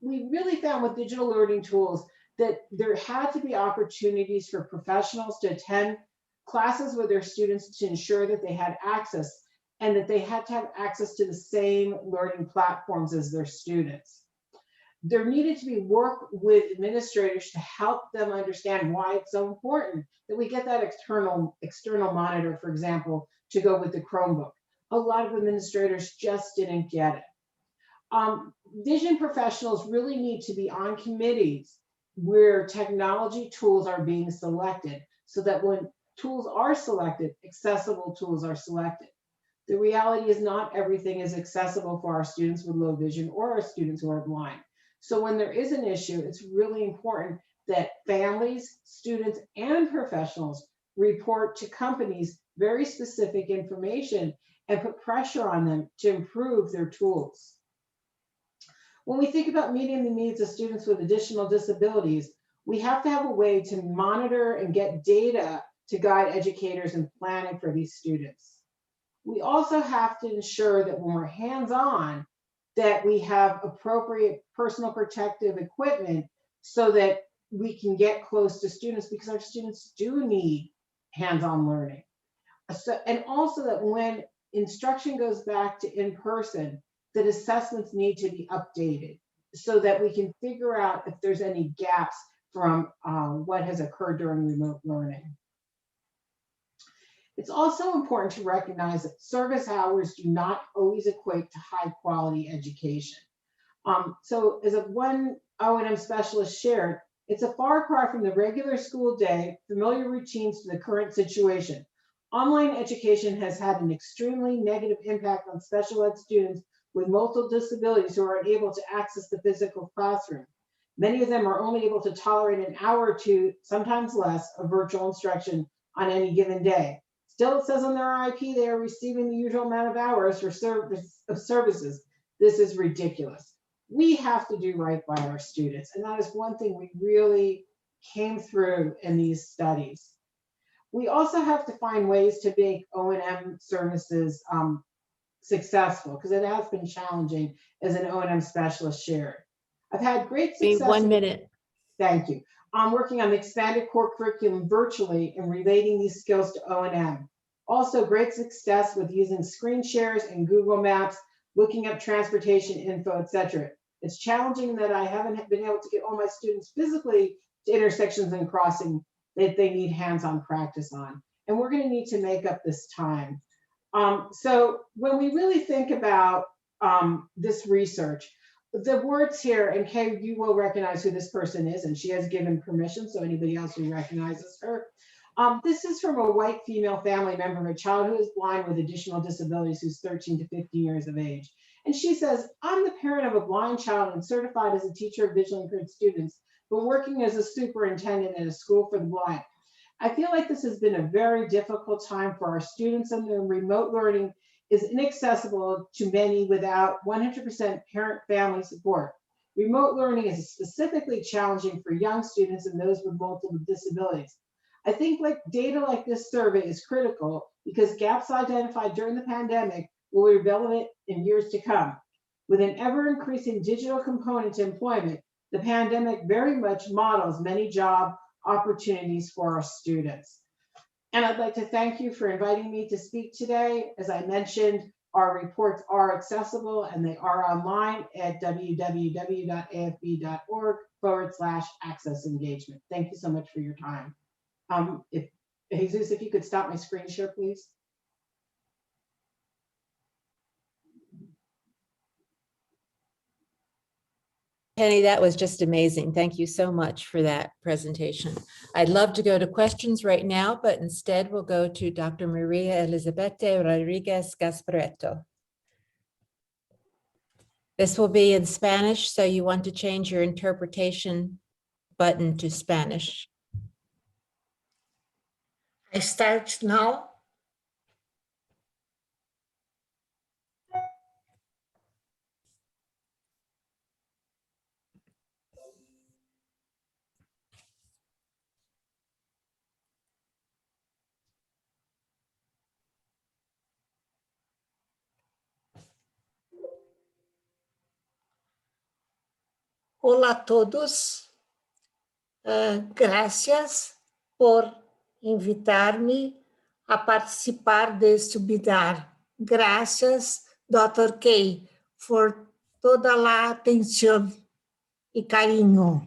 Speaker 4: We really found with digital learning tools that there had to be opportunities for professionals to attend classes with their students to ensure that they had access, and that they had to have access to the same learning platforms as their students. There needed to be work with administrators to help them understand why it's so important that we get that external monitor, for example, to go with the Chromebook. A lot of administrators just didn't get it. Vision professionals really need to be on committees where technology tools are being selected, so that when tools are selected, accessible tools are selected. The reality is not everything is accessible for our students with low vision or our students who are blind. So when there is an issue, it's really important that families, students, and professionals report to companies very specific information and put pressure on them to improve their tools. When we think about meeting the needs of students with additional disabilities, we have to have a way to monitor and get data to guide educators in planning for these students. We also have to ensure that when we're hands-on, that we have appropriate personal protective equipment so that we can get close to students, because our students do need hands-on learning. So, and also that when instruction goes back to in-person, that assessments need to be updated so that we can figure out if there's any gaps from what has occurred during remote learning. It's also important to recognize that service hours do not always equate to high quality education. So as one O&M specialist shared, it's a far cry from the regular school day, familiar routines to the current situation. Online education has had an extremely negative impact on special ed students with multiple disabilities who are unable to access the physical classroom. Many of them are only able to tolerate an hour or two, sometimes less, of virtual instruction on any given day. Still, it says on their IP they are receiving the usual amount of hours for services. This is ridiculous. We have to do right by our students, and that is one thing we really came through in these studies. We also have to find ways to make O&M services successful, because it has been challenging as an O&M specialist shared. I've had great success.
Speaker 2: 1 minute.
Speaker 4: Thank you. I'm working on the expanded core curriculum virtually and relating these skills to O&M. Also great success with using screen shares and Google Maps, looking up transportation info, etc. It's challenging that I haven't been able to get all my students physically to intersections and crossing that they need hands-on practice on. And we're going to need to make up this time. So when we really think about this research, the words here, and Kay, you will recognize who this person is, and she has given permission, so anybody else who recognizes her. This is from a white female family member of a child who is blind with additional disabilities who's 13 to 15 years of age. And she says, I'm the parent of a blind child and certified as a teacher of visually impaired students, but working as a superintendent at a school for the blind. I feel like this has been a very difficult time for our students, and their remote learning is inaccessible to many without 100% parent-family support. Remote learning is specifically challenging for young students and those with multiple disabilities. I think data like this survey is critical because gaps identified during the pandemic will be relevant in years to come. With an ever-increasing digital component to employment, the pandemic very much models many job opportunities for our students. And I'd like to thank you for inviting me to speak today. As I mentioned, our reports are accessible and they are online at www.afb.org/access engagement. Thank you so much for your time. Jesus, if you could stop my screen share, please.
Speaker 2: Penny, that was just amazing. Thank you so much for that presentation. I'd love to go to questions right now, but instead we'll go to Dr. Maria Elizabete Rodrigues Gasparetto. This will be in Spanish, so you want to change your interpretation button to Spanish.
Speaker 5: I start now. Olá a todos. Graças por invitar-me a participar deste webinar. Graças, Dr. Kay, por toda a atenção e carinho.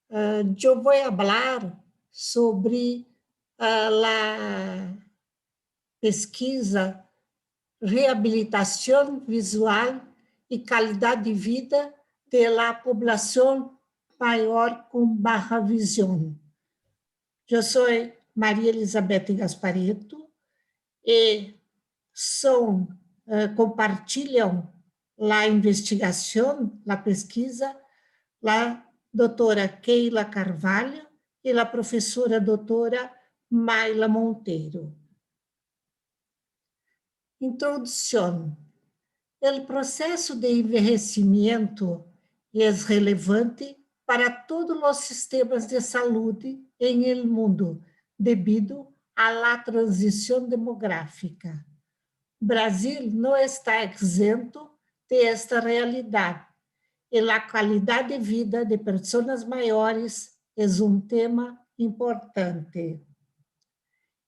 Speaker 5: Eu vou falar sobre a pesquisa reabilitação visual e qualidade de vida da população maior com Baja Visión. Eu sou Maria Elizabeth Gasparetto e compartilham a investigação, a pesquisa, a doutora Keila Carvalho e a professora doutora Mayla Monteiro. Introdução. O processo de envelhecimento é relevante para todos os sistemas de saúde em el mundo, devido à transição demográfica. O Brasil não está exento desta realidade, e a qualidade de vida de pessoas maiores é tema importante.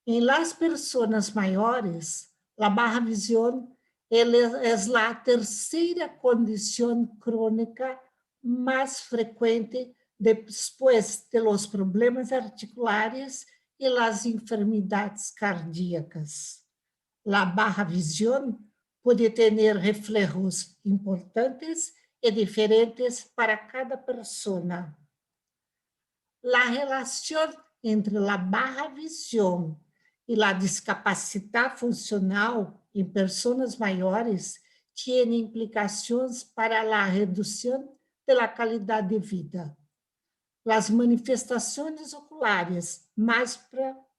Speaker 5: Em las pessoas maiores, a Baja Visión é a terceira condição crônica mais frequente depois de los problemas articulares e las enfermidades cardíacas. La Baja Visión pode ter reflejos importantes e diferentes para cada persona. La relação entre la Baja Visión e la discapacidade funcional em pessoas maiores tem implicações para a redução da qualidade de vida. As manifestações oculares mais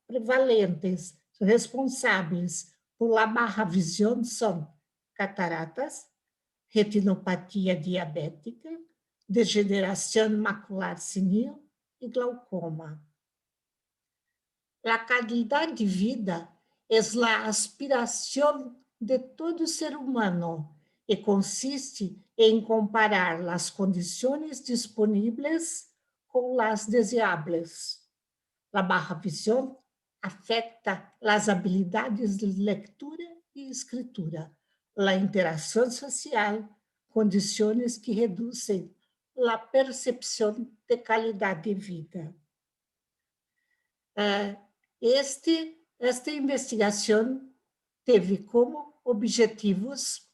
Speaker 5: prevalentes responsáveis por la Baja Visión são cataratas, retinopatia diabética, degeneração macular senil e glaucoma. A qualidade de vida é a aspiração de todo ser humano e consiste em comparar as condições disponíveis com as desejáveis. A Baja Visión afeta as habilidades de leitura e escritura, a interação social, condições que reduzem a percepção de qualidade de vida. Esta investigação teve como objetivos,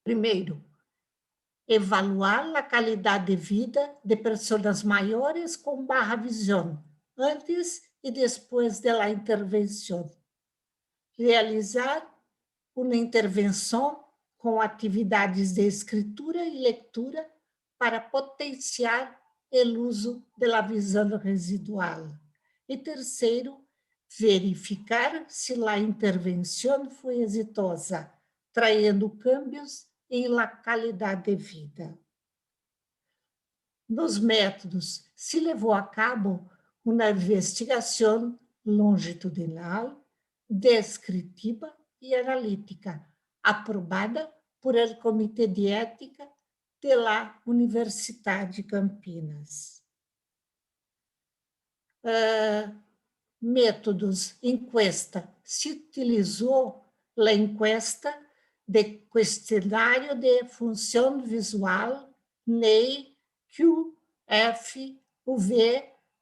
Speaker 5: primeiro, evaluar a qualidade de vida de pessoas maiores com Baja Visión, antes e depois da intervenção. Realizar uma intervenção com atividades de escritura e leitura para potenciar o uso da visão residual. E terceiro, verificar se a intervenção foi exitosa, trazendo cambios em la qualidade de vida. Nos métodos, se levou a cabo uma investigação longitudinal, descritiva e analítica, aprovada por el Comitê de Ética da Universidade de Campinas. Métodos, encuesta. Se utilizou a encuesta de questionário de função visual NEI QFUV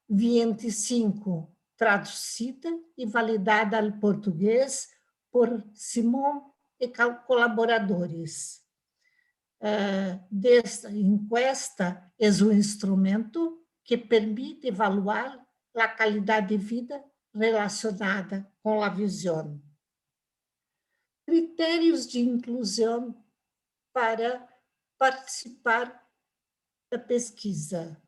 Speaker 5: 25, traduzida e validada ao português por Simon e colaboradores. Desta encuesta é um instrumento que permite avaliar a qualidade de vida relacionada com a visão. Critérios de inclusão para participar da pesquisa.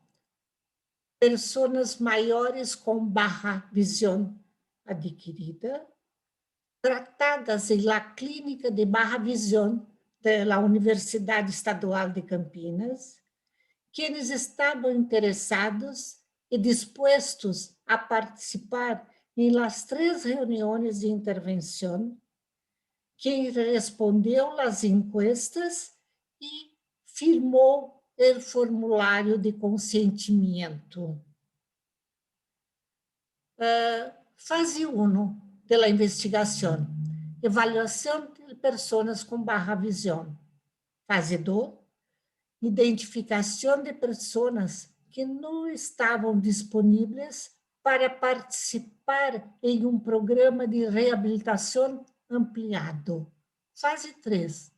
Speaker 5: Pessoas maiores com Baja Visión adquirida, tratadas em la clínica de Baja Visión da Universidade Estadual de Campinas, quienes estavam interessados e dispostos a participar em las 3 reuniões de intervenção, quem respondeu às encuestas e firmou o formulário de consentimento. Fase 1 da investigação. Avaliação de pessoas com Baja Visión. Fase 2. Identificação de pessoas que não estavam disponíveis para participar em um programa de reabilitação ampliado. Fase 3.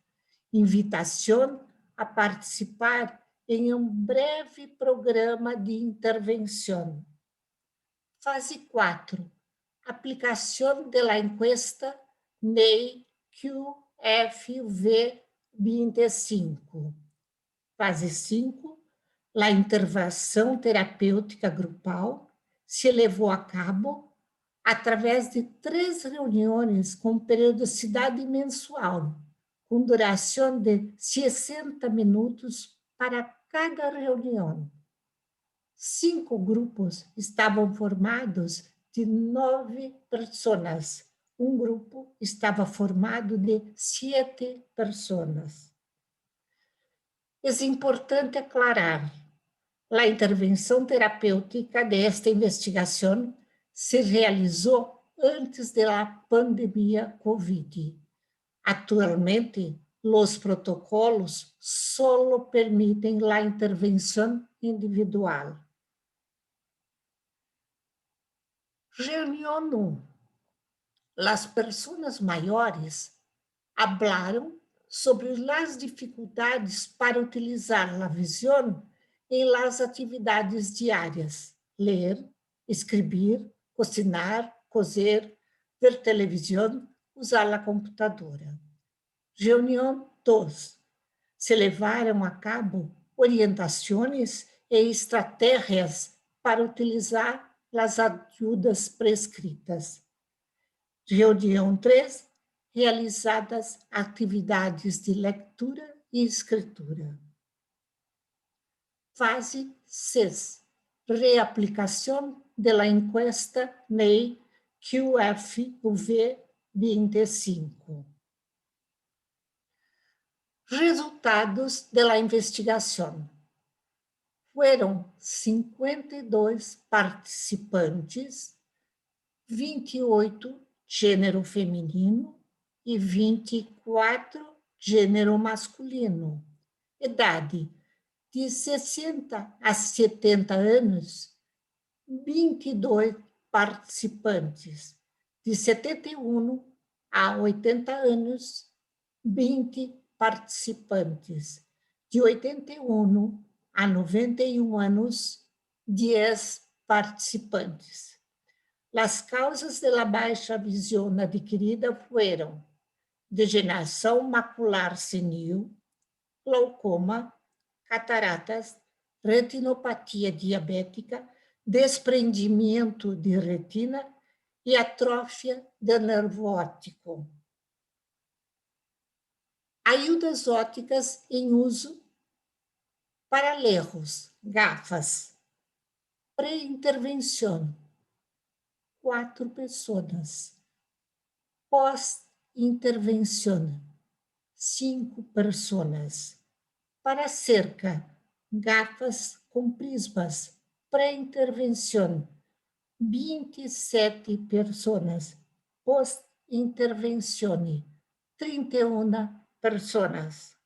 Speaker 5: Invitação a participar em um breve programa de intervenção. Fase 4. Aplicação da encuesta NEI QFUV 25. Fase 5. A intervenção terapêutica grupal se levou a cabo através de 3 reuniões com periodicidade mensual, com duração de 60 minutos para cada reunião. 5 grupos estavam formados de 9 pessoas. Um grupo estava formado de 7 pessoas. É importante aclarar: a intervenção terapêutica desta investigação se realizou antes da pandemia COVID. Atualmente, os protocolos só permitem a intervenção individual. Reunião 1. As pessoas maiores falaram sobre as dificuldades para utilizar a visão em las atividades diárias: ler, escrever, cozinhar, cozer, ver televisão, usar a computadora. Reunião 2. Se levaram a cabo orientações e estratégias para utilizar as ajudas prescritas. Reunião 3. Realizadas atividades de leitura e escritura. Fase 6. Reaplicação da encuesta NEI QFUV 25. Resultados da investigação. Foram 52 participantes, 28 gênero feminino e 24 gênero masculino. Idade de 60 a 70 anos, 22 participantes. De 71 a 80 anos, 20 participantes. De 81 a 91 anos, 10 participantes. As causas da baixa visão adquirida foram degeneração macular senil, glaucoma, cataratas, retinopatia diabética, desprendimento de retina e atrofia do nervo óptico. Ayudas ópticas em uso para lerros, gafas. Pré-intervenção. 4 pessoas. pós-intervención, 5 personas. Para cerca, gafas com prismas, pré-intervención, 27 personas. Post-intervención, 31 personas.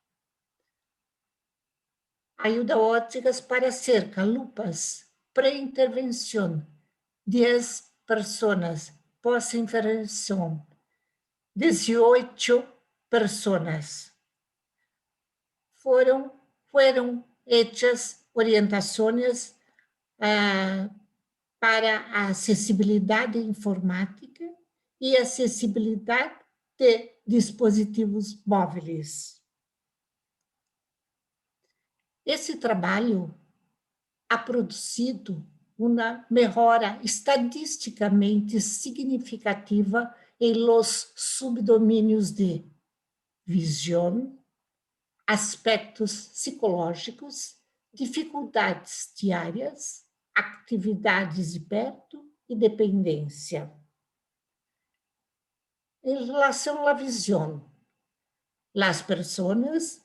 Speaker 5: Ayuda ópticas para cerca, lupas, pré-intervención, 10 personas. Post-intervención, 18 personas. Fueron hechas orientações para a acessibilidade informática e acessibilidade de dispositivos móveis. Esse trabalho ha produzido uma melhora estatisticamente significativa em los subdomínios de visão, aspectos psicológicos, dificuldades diárias, atividades de perto e dependência. Em relação à visão, as pessoas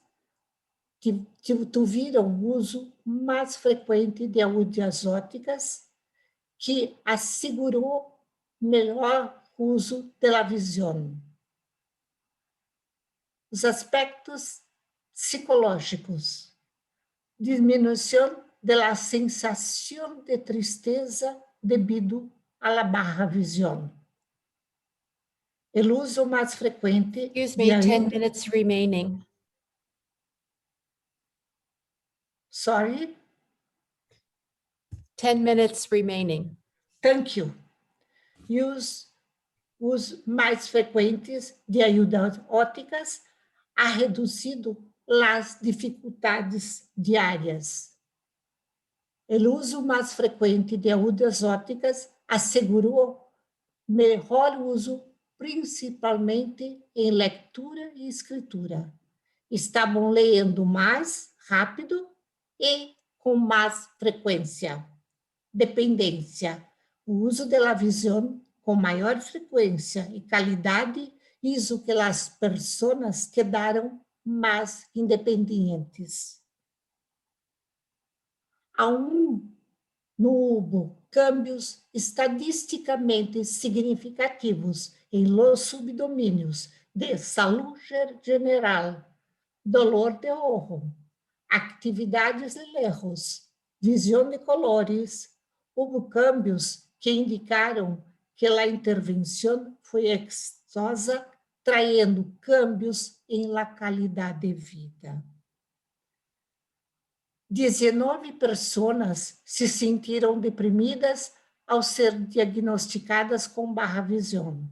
Speaker 5: que tiveram uso mais frequente de ayudas ópticas, que assegurou melhor uso da visão. Os aspectos psicológicos, disminuição da sensação de tristeza devido à Baja Visión. O uso mais frequente
Speaker 2: Excuse me, 10 minutes remaining.
Speaker 5: Sorry?
Speaker 2: 10 minutes remaining.
Speaker 5: Thank you. Os mais frequentes de ayudas ópticas ha reduzido as dificuldades diárias. O uso mais frequente de ayudas ópticas assegurou melhor uso, principalmente em leitura e escritura. Estavam lendo mais rápido e com mais frequência. Dependência. O uso da visão com maior frequência e qualidade hizo que as pessoas quedaram mais independentes. Aún não houve cambios estatisticamente significativos em los subdomínios de saúde geral, dolor de ojo, atividades de lejos, visão de colores. Houve cambios que indicaram que a intervenção foi exitosa, traindo cambios em la qualidade de vida. 19 pessoas se sentiram deprimidas ao ser diagnosticadas com Baja Visión.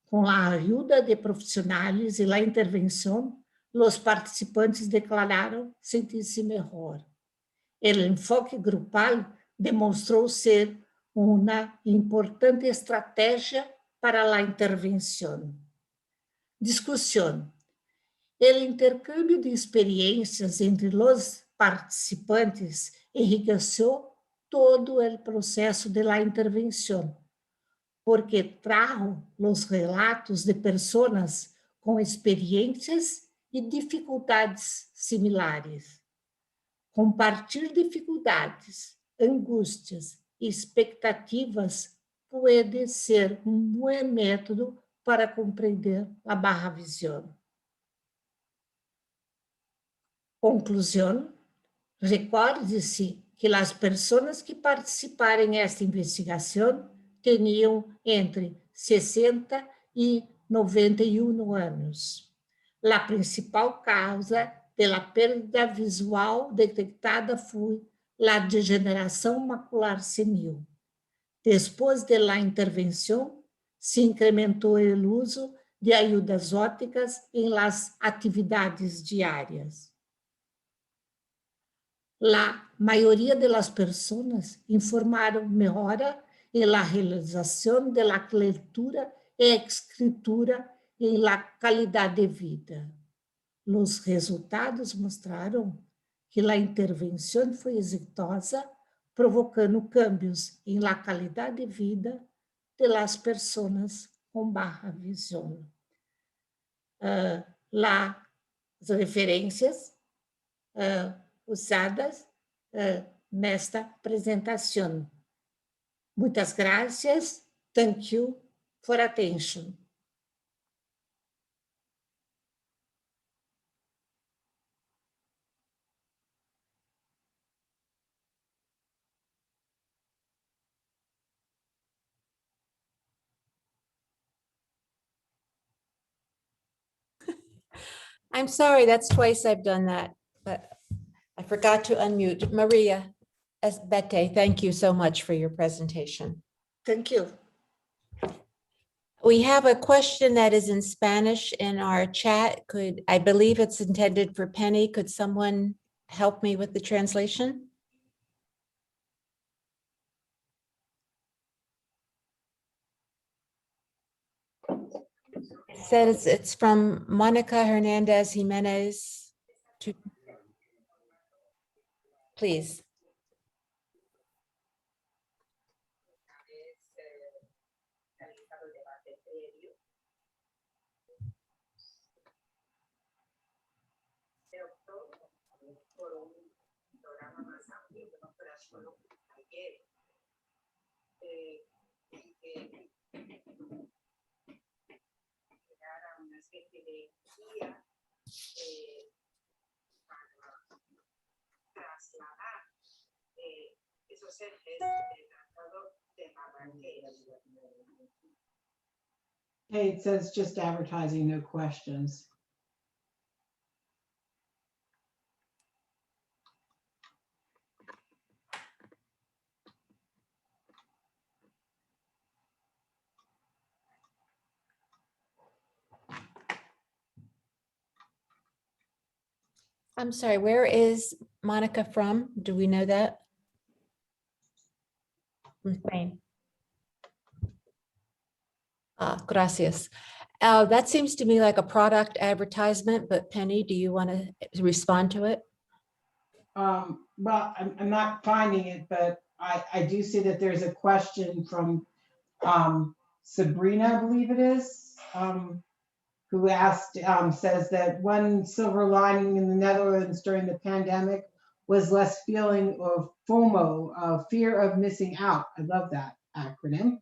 Speaker 5: Com a ajuda de profissionais e a intervenção, os participantes declararam sentir-se melhor. O enfoque grupal demonstrou ser uma importante estratégia para a intervenção. Discussão. O intercâmbio de experiências entre os participantes enriqueceu todo o processo de la intervenção, porque trajo os relatos de pessoas com experiências e dificuldades similares. Compartilhar dificuldades, angústias e expectativas pode ser bom método para compreender a Baja Visión. Conclusão. Recorde-se que as pessoas que participaram desta investigação tinham entre 60 e 91 anos. A principal causa da perda visual detectada foi a degeneração macular senil. Depois da intervenção, se incrementou o uso de ayudas ópticas em las atividades diárias. A maioria das pessoas informaram melhora em la realização de la leitura e escritura em la qualidade de vida. Os resultados mostraram que a intervenção foi exitosa, provocando cambios em la qualidade de vida de las pessoas com Baja Visión. Las referências usadas nesta apresentação. Muitas gracias. Thank you for attention.
Speaker 2: I'm sorry, that's twice I've done that, but I forgot to unmute. Maria Esbete, thank you so much for your presentation.
Speaker 5: Thank you.
Speaker 2: We have a question that is in Spanish in our chat. I believe it's intended for Penny. Could someone help me with the translation? It says it's from Monica Hernandez Jimenez. Please.
Speaker 6: Una especie de guía para trasladar esos ejes del Tratado de Marrakech.
Speaker 4: Hey, it says just advertising, no questions.
Speaker 2: I'm sorry, where is Monica from? Do we know that? From Spain. Gracias. That seems to me like a product advertisement, but Penny, do you want to respond to it?
Speaker 4: Well, I'm not finding it, but I do see that there's a question from Sabrina, I believe it is, who asked, says that one silver lining in the Netherlands during the pandemic was less feeling of FOMO, fear of missing out. I love that acronym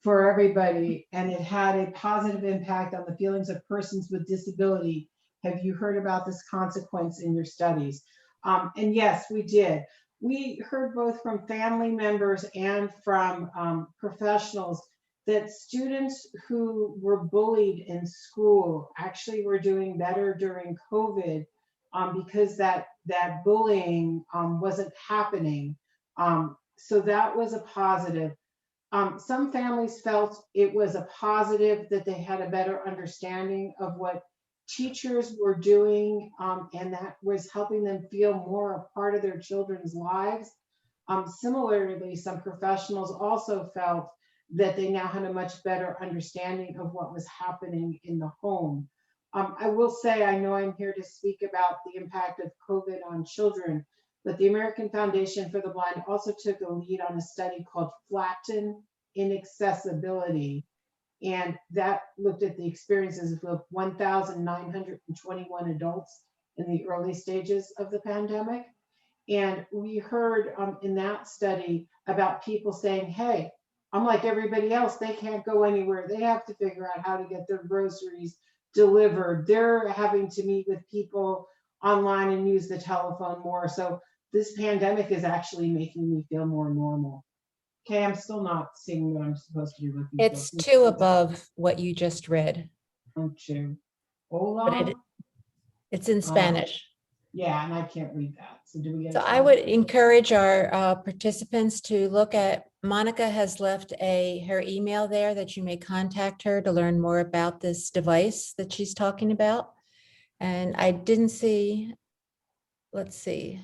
Speaker 4: for everybody. And it had a positive impact on the feelings of persons with disability. Have you heard about this consequence in your studies? And yes, we did. We heard both from family members and from professionals that students who were bullied in school actually were doing better during COVID because that bullying wasn't happening. So that was a positive. Some families felt it was a positive that they had a better understanding of what teachers were doing, and that was helping them feel more a part of their children's lives. Similarly, some professionals also felt that they now had a much better understanding of what was happening in the home. I will say, I know I'm here to speak about the impact of COVID on children, but the American Foundation for the Blind also took a lead on a study called Flatten Inaccessibility. And that looked at the experiences of 1,921 adults in the early stages of the pandemic. And we heard in that study about people saying, hey, I'm like everybody else, they can't go anywhere. They have to figure out how to get their groceries delivered. They're having to meet with people online and use the telephone more. So this pandemic is actually making me feel more normal. Okay, I'm still not seeing what I'm supposed to be looking for.
Speaker 2: It's two above what you just read.
Speaker 4: Hola.
Speaker 2: But it's in Spanish.
Speaker 4: Yeah, and I can't read that. So do we get
Speaker 2: So I would encourage our participants to look at, Monica has left her email there that you may contact her to learn more about this device that she's talking about. And I didn't see, let's see,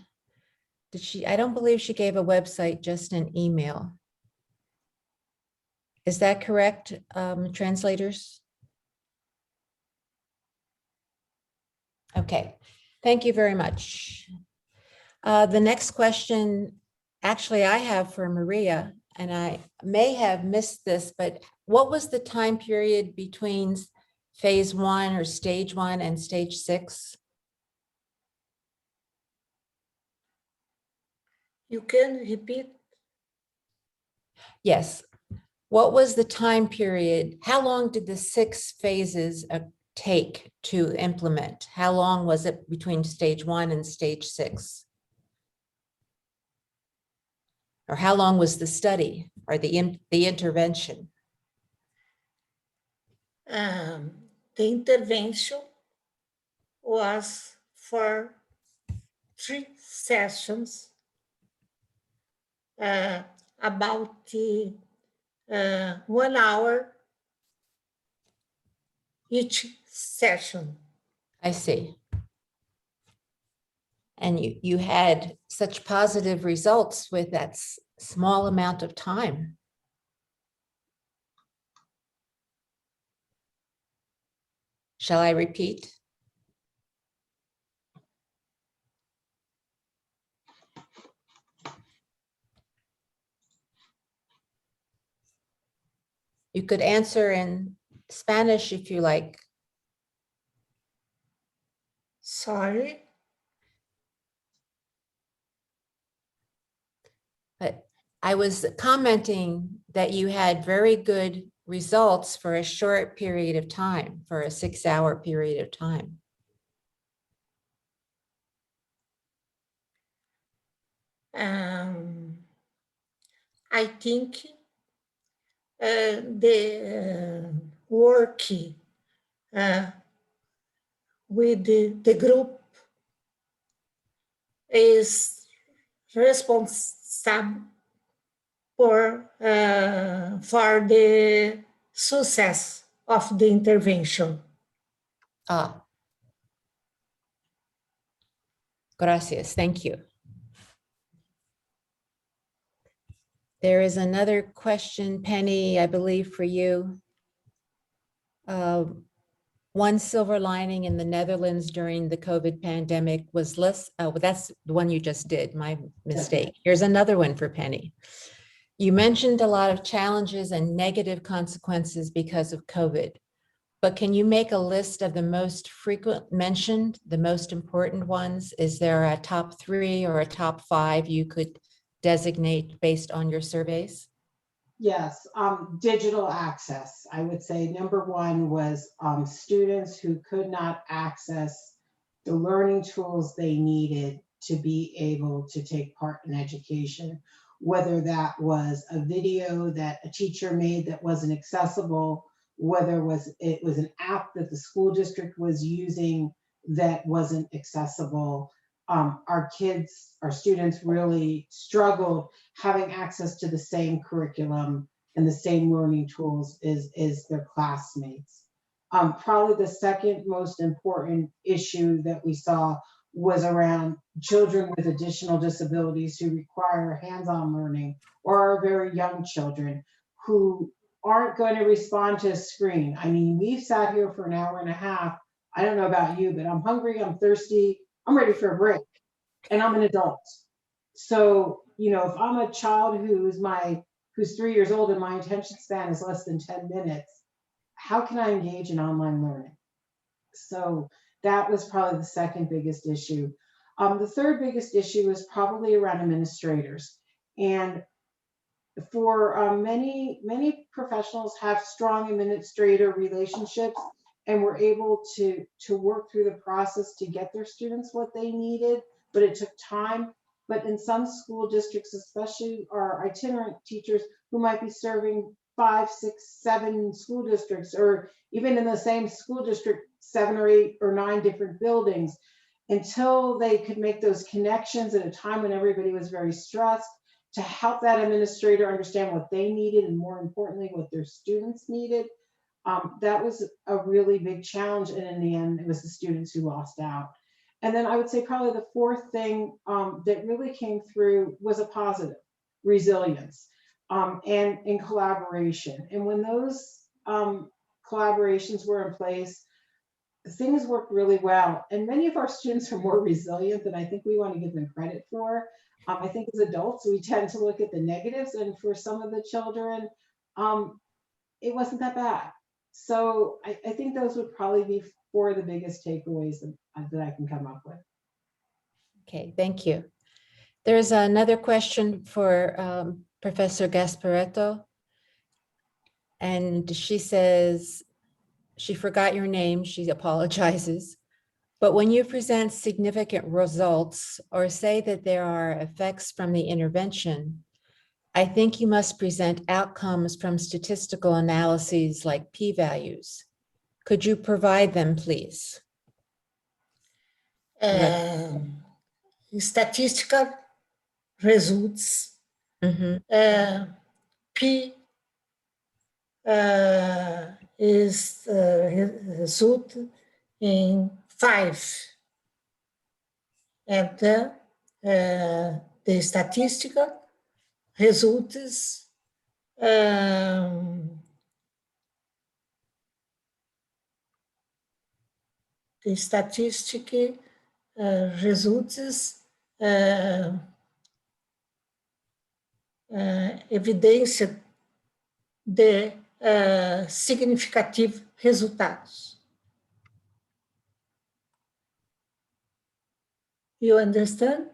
Speaker 2: I don't believe she gave a website, just an email. Is that correct, translators? Okay, thank you very much. The next question, actually I have for Maria, and I may have missed this, but what was the time period between phase 1 or stage 1 and stage 6?
Speaker 5: You can repeat?
Speaker 2: Yes. What was the time period? How long did the 6 phases take to implement? How long was it between stage 1 and stage 6? Or how long was the study or the intervention?
Speaker 5: The intervention was for 3 sessions, about 1 hour each session.
Speaker 2: I see. And you had such positive results with that small amount of time. Shall I repeat? You could answer in Spanish if you like.
Speaker 5: Sorry.
Speaker 2: But I was commenting that you had very good results for a short period of time, for a 6-hour period of time.
Speaker 5: I think the work with the group is responsible for the success of the intervention.
Speaker 2: Ah. Gracias, thank you. There is another question, Penny, I believe for you. One silver lining in the Netherlands during the COVID pandemic was less, oh, that's the one you just did, my mistake. Here's another one for Penny. You mentioned a lot of challenges and negative consequences because of COVID, but can you make a list of the most frequent mentioned, the most important ones? Is there a top 3 or a top 5 you could designate based on your surveys?
Speaker 4: Yes, digital access. I would say number 1 was students who could not access the learning tools they needed to be able to take part in education, whether that was a video that a teacher made that wasn't accessible, whether it was an app that the school district was using that wasn't accessible. Our students really struggled having access to the same curriculum and the same learning tools as their classmates. Probably the second most important issue that we saw was around children with additional disabilities who require hands-on learning, or our very young children who aren't going to respond to a screen. I mean, we've sat here for an hour and a half. I don't know about you, but I'm hungry, I'm thirsty, I'm ready for a break, and I'm an adult. So, you know, if I'm a child who's 3 years old and my attention span is less than 10 minutes, how can I engage in online learning? So that was probably the second biggest issue. The third biggest issue is probably around administrators. And for many professionals have strong administrator relationships and were able to work through the process to get their students what they needed, but it took time. But in some school districts, especially our itinerant teachers who might be serving 5, 6, 7 school districts, or even in the same school district, 7 or 8 or 9 different buildings, until they could make those connections at a time when everybody was very stressed, to help that administrator understand what they needed and, more importantly, what their students needed. That was a really big challenge, and in the end, it was the students who lost out. And then I would say probably the fourth thing that really came through was a positive: resilience and in collaboration. And when those collaborations were in place, things worked really well. And many of our students are more resilient than I think we want to give them credit for. I think as adults, we tend to look at the negatives, and for some of the children, it wasn't that bad. So I think those would probably be four of the biggest takeaways that I can come up with.
Speaker 2: Okay, thank you. There's another question for Professor Gasparetto. And she says, she forgot your name, she apologizes. But when you present significant results or say that there are effects from the intervention, I think you must present outcomes from statistical analyses like p-values. Could you provide them, please?
Speaker 5: Statistical results,
Speaker 2: Mhm.
Speaker 5: P is result in 5. And the statistical results the statistic results evidência de significativos resultados. You understand?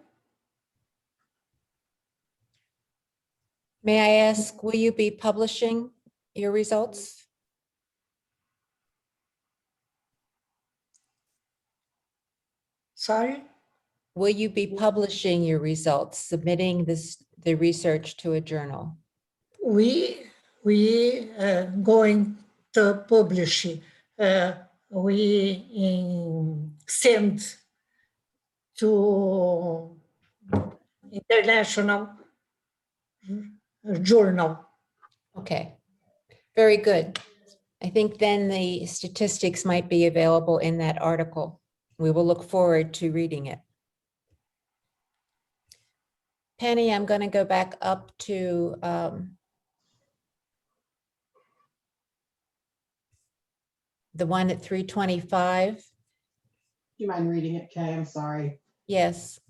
Speaker 2: May I ask, will you be publishing your results?
Speaker 5: Sorry?
Speaker 2: Will you be publishing your results, submitting the research to a journal?
Speaker 5: We going to publish. We send to international journal.
Speaker 2: Okay, very good. I think then the statistics might be available in that article. We will look forward to reading it. Penny, I'm going to go back up to the one at 325.
Speaker 4: Do you mind reading it, Kay? I'm sorry.
Speaker 2: Yes.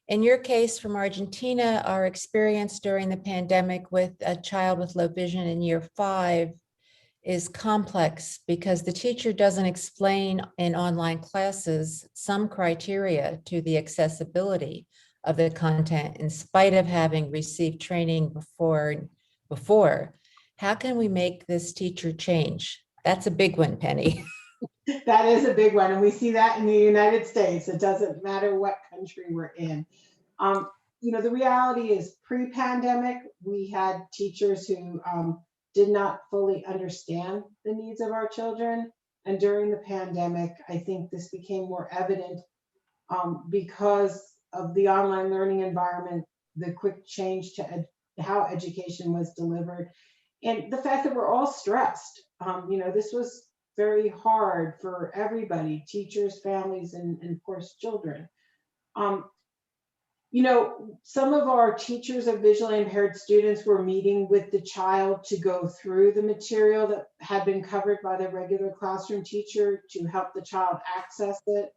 Speaker 2: In your case from Argentina, our experience during the pandemic with a child with low vision in year 5 is complex because the teacher doesn't explain in online classes some criteria to the accessibility of the content in spite of having received training before. How can we make this teacher change? That's a big one, Penny.
Speaker 4: That is a big one, and we see that in the United States. It doesn't matter what country we're in. You know, the reality is pre-pandemic, we had teachers who did not fully understand the needs of our children. And during the pandemic, I think this became more evident because of the online learning environment, the quick change to how education was delivered, and the fact that we're all stressed. You know, this was very hard for everybody, teachers, families, and of course, children. You know, some of our teachers of visually impaired students were meeting with the child to go through the material that had been covered by the regular classroom teacher to help the child access it.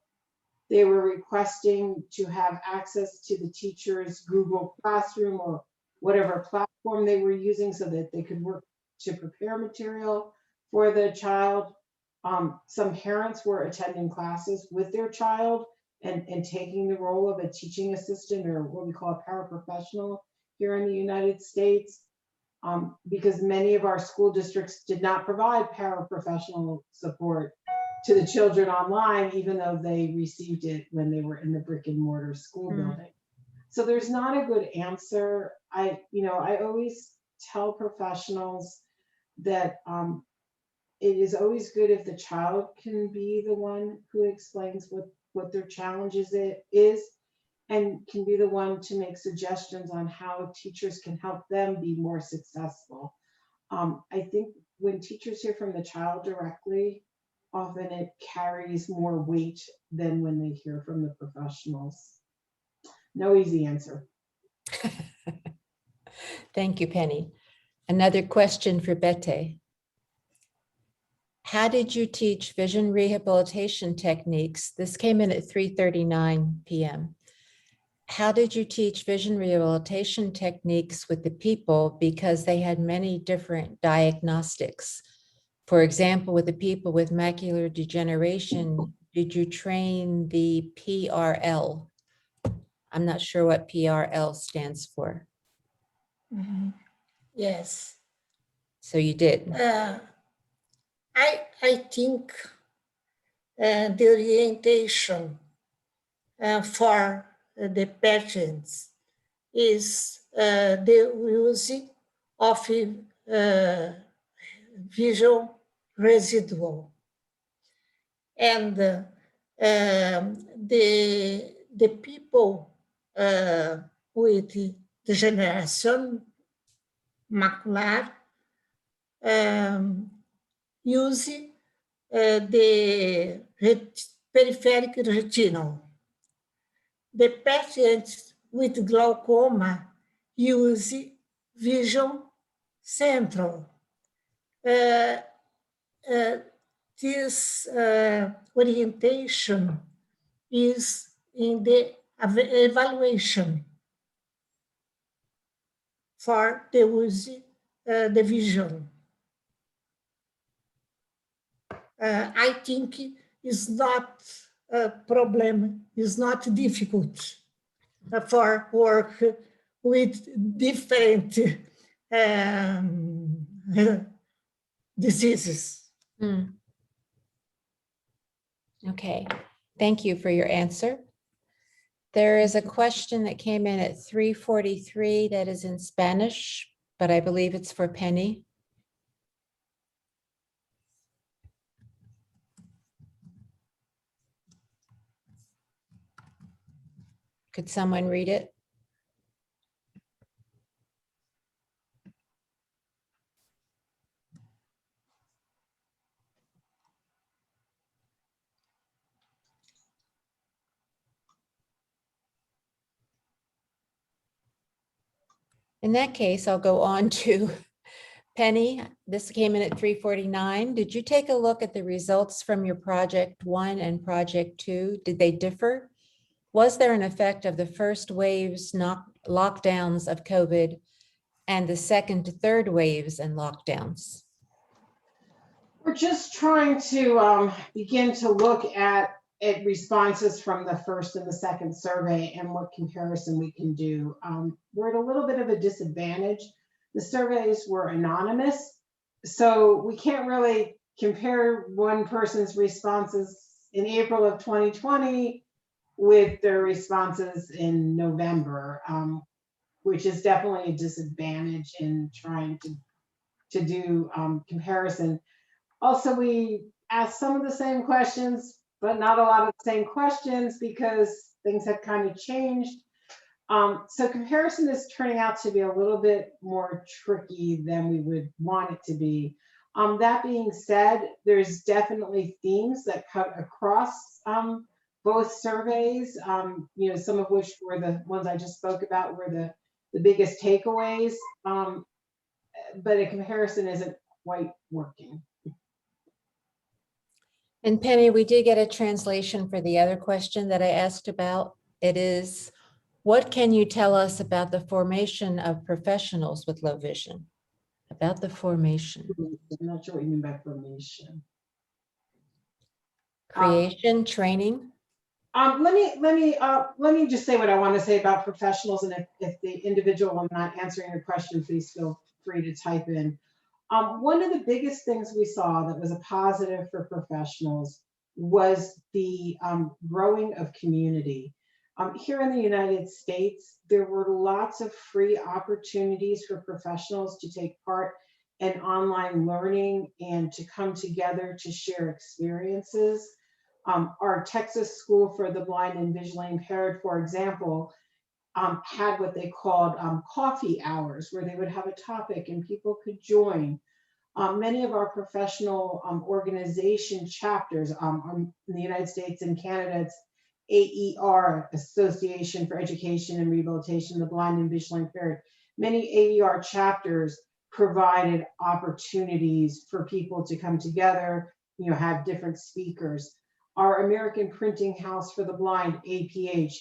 Speaker 4: They were requesting to have access to the teacher's Google Classroom or whatever platform they were using so that they could work to prepare material for the child. Some parents were attending classes with their child and taking the role of a teaching assistant, or what we call a paraprofessional here in the United States, because many of our school districts did not provide paraprofessional support to the children online, even though they received it when they were in the brick and mortar school building. So there's not a good answer. I always tell professionals that it is always good if the child can be the one who explains what their challenges is, and can be the one to make suggestions on how teachers can help them be more successful. I think when teachers hear from the child directly, often it carries more weight than when they hear from the professionals. No easy answer.
Speaker 2: Thank you, Penny. Another question for Bette. How did you teach vision rehabilitation techniques? This came in at 3:39 p.m. how did you teach vision rehabilitation techniques with the people? Because they had many different diagnostics. For example, with the people with macular degeneration, did you train the PRL? I'm not sure what PRL stands for.
Speaker 5: Yes.
Speaker 2: So you did.
Speaker 5: I think the orientation for the patients is the use of visual residual. And the people with degeneration macular use the peripheric retinal. The patients with glaucoma use vision central. This orientation is in the evaluation for the use the vision. I think it's not a problem, it's not difficult for work with different diseases.
Speaker 2: Okay, thank you for your answer. There is a question that came in at 3:43 that is in Spanish, but I believe it's for Penny. Could someone read it? In that case, I'll go on to Penny. This came in at 3:49. Did you take a look at the results from your project 1 and project 2? Did they differ? Was there an effect of the first waves, lockdowns of COVID, and the second to third waves and lockdowns?
Speaker 4: We're just trying to begin to look at responses from the first and the second survey and what comparison we can do. We're at a little bit of a disadvantage. The surveys were anonymous, so we can't really compare one person's responses in April of 2020 with their responses in November, which is definitely a disadvantage in trying to do comparison. Also, we asked some of the same questions, but not a lot of the same questions because things had kind of changed. So comparison is turning out to be a little bit more tricky than we would want it to be. That being said, there's definitely themes that cut across both surveys, you know, some of which were the ones I just spoke about were the biggest takeaways, but a comparison isn't quite working.
Speaker 2: And Penny, we did get a translation for the other question that I asked about. It is, what can you tell us about the formation of professionals with low vision? About the formation.
Speaker 4: I'm not sure what you mean by formation.
Speaker 2: Creation, training.
Speaker 4: Let me just say what I want to say about professionals, and if the individual I'm not answering your question, please feel free to type in. One of the biggest things we saw that was a positive for professionals was the growing of community. Here in the United States, there were lots of free opportunities for professionals to take part in online learning and to come together to share experiences. Our Texas School for the Blind and Visually Impaired, for example, had what they called coffee hours, where they would have a topic and people could join. Many of our professional organization chapters in the United States and Canada, it's AER, Association for Education and Rehabilitation of the Blind and Visually Impaired. Many AER chapters provided opportunities for people to come together, you know, have different speakers. Our American Printing House for the Blind, APH,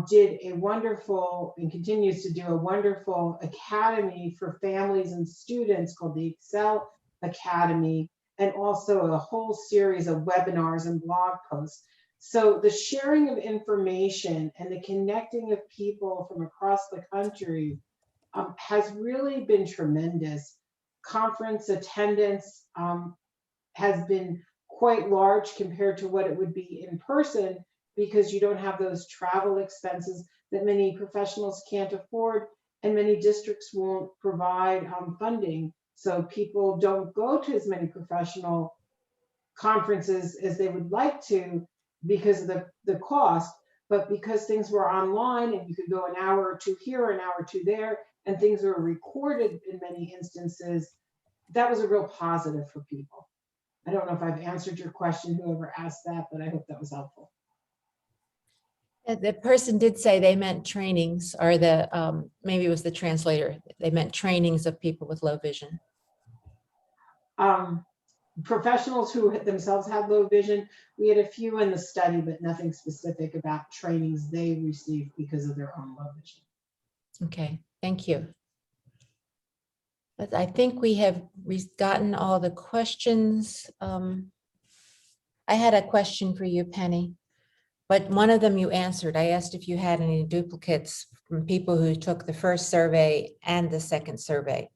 Speaker 4: did a wonderful and continues to do a wonderful academy for families and students called the Excel Academy, and also a whole series of webinars and blog posts. So the sharing of information and the connecting of people from across the country has really been tremendous. Conference attendance has been quite large compared to what it would be in person, because you don't have those travel expenses that many professionals can't afford, and many districts won't provide funding. So people don't go to as many professional conferences as they would like to because of the cost, but because things were online and you could go an hour or two here, an hour or two there, and things were recorded in many instances, that was a real positive for people. I don't know if I've answered your question, whoever asked that, but I hope that was helpful.
Speaker 2: The person did say they meant trainings, or the maybe it was the translator. They meant trainings of people with low vision.
Speaker 4: Professionals who themselves had low vision, we had a few in the study, but nothing specific about trainings they received because of their own low vision.
Speaker 2: Okay, thank you. But I think we have gotten all the questions. I had a question for you, Penny, but one of them you answered. I asked if you had any duplicates from people who took the first survey and the second survey,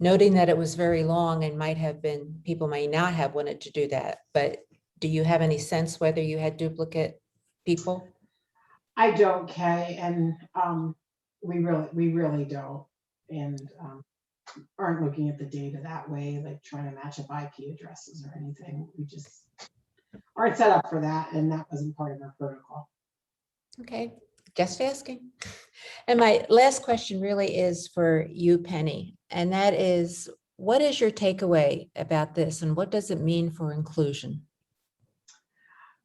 Speaker 2: noting that it was very long and might have been, people may not have wanted to do that, but do you have any sense whether you had duplicate people?
Speaker 4: I don't, Kay, and we really don't, and aren't looking at the data that way, like trying to match up IP addresses or anything. We just aren't set up for that, and that wasn't part of our protocol.
Speaker 2: Okay, just asking. And my last question really is for you, Penny, and that is, what is your takeaway about this, and what does it mean for inclusion?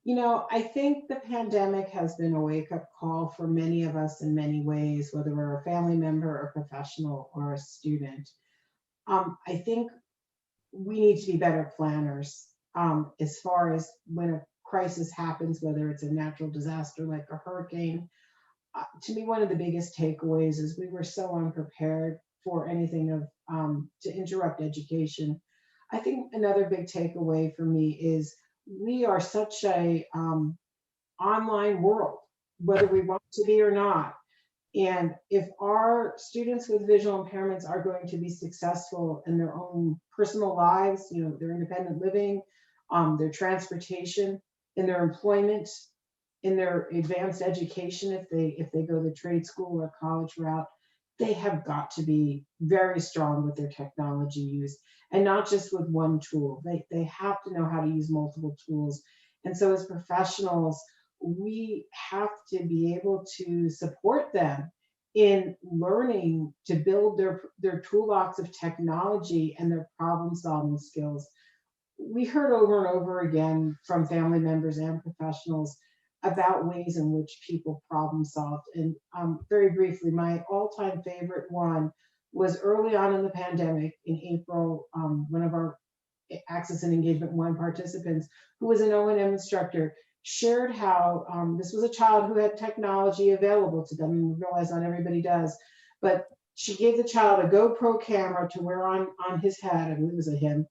Speaker 4: You know, I think the pandemic has been a wake-up call for many of us in many ways, whether we're a family member, a professional, or a student. I think we need to be better planners as far as when a crisis happens, whether it's a natural disaster like a hurricane. To me, one of the biggest takeaways is we were so unprepared for anything to interrupt education. I think another big takeaway for me is we are such a online world, whether we want to be or not. And if our students with visual impairments are going to be successful in their own personal lives, you know, their independent living, their transportation, in their employment, in their advanced education, if they go the trade school or college route, they have got to be very strong with their technology use, and not just with one tool. They have to know how to use multiple tools. And so as professionals, we have to be able to support them in learning to build their toolbox of technology and their problem-solving skills. We heard over and over again from family members and professionals about ways in which people problem solved. And very briefly, my all-time favorite one was early on in the pandemic in April. One of our Access and Engagement 1 participants, who was an O&M instructor, shared how this was a child who had technology available to them. And we realize not everybody does, but she gave the child a GoPro camera to wear on his head. I believe it was a him.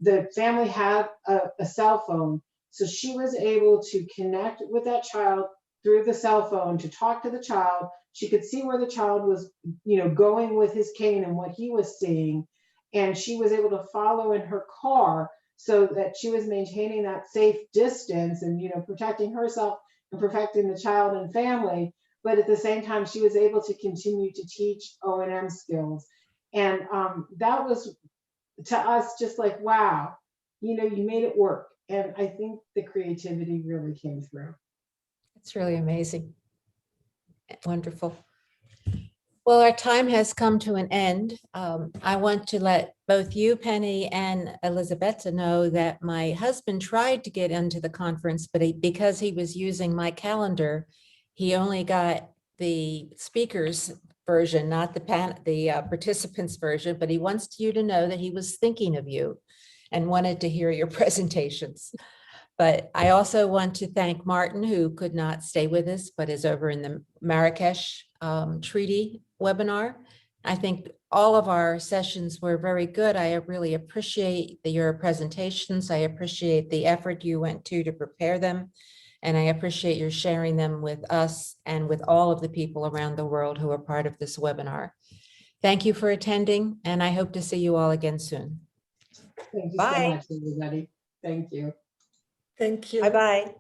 Speaker 4: The family had a cell phone, so she was able to connect with that child through the cell phone to talk to the child. She could see where the child was, you know, going with his cane and what he was seeing, and she was able to follow in her car so that she was maintaining that safe distance and, you know, protecting herself and protecting the child and family. But at the same time, she was able to continue to teach O&M skills. And that was, to us, just like, wow, you know, you made it work. And I think the creativity really came through.
Speaker 2: It's really amazing. Wonderful. Well, our time has come to an end. I want to let both you, Penny, and Elisabetta know that my husband tried to get into the conference, but because he was using my calendar, he only got the speakers version, not the participants version, but he wants you to know that he was thinking of you and wanted to hear your presentations. But I also want to thank Martin, who could not stay with us, but is over in the Marrakesh Treaty webinar. I think all of our sessions were very good. I really appreciate your presentations. I appreciate the effort you went to prepare them. And I appreciate your sharing them with us and with all of the people around the world who are part of this webinar. Thank you for attending, and I hope to see you all again soon.
Speaker 4: Thank you
Speaker 2: Bye.
Speaker 4: so much, everybody. Thank you.
Speaker 5: Thank you.
Speaker 2: Bye-bye.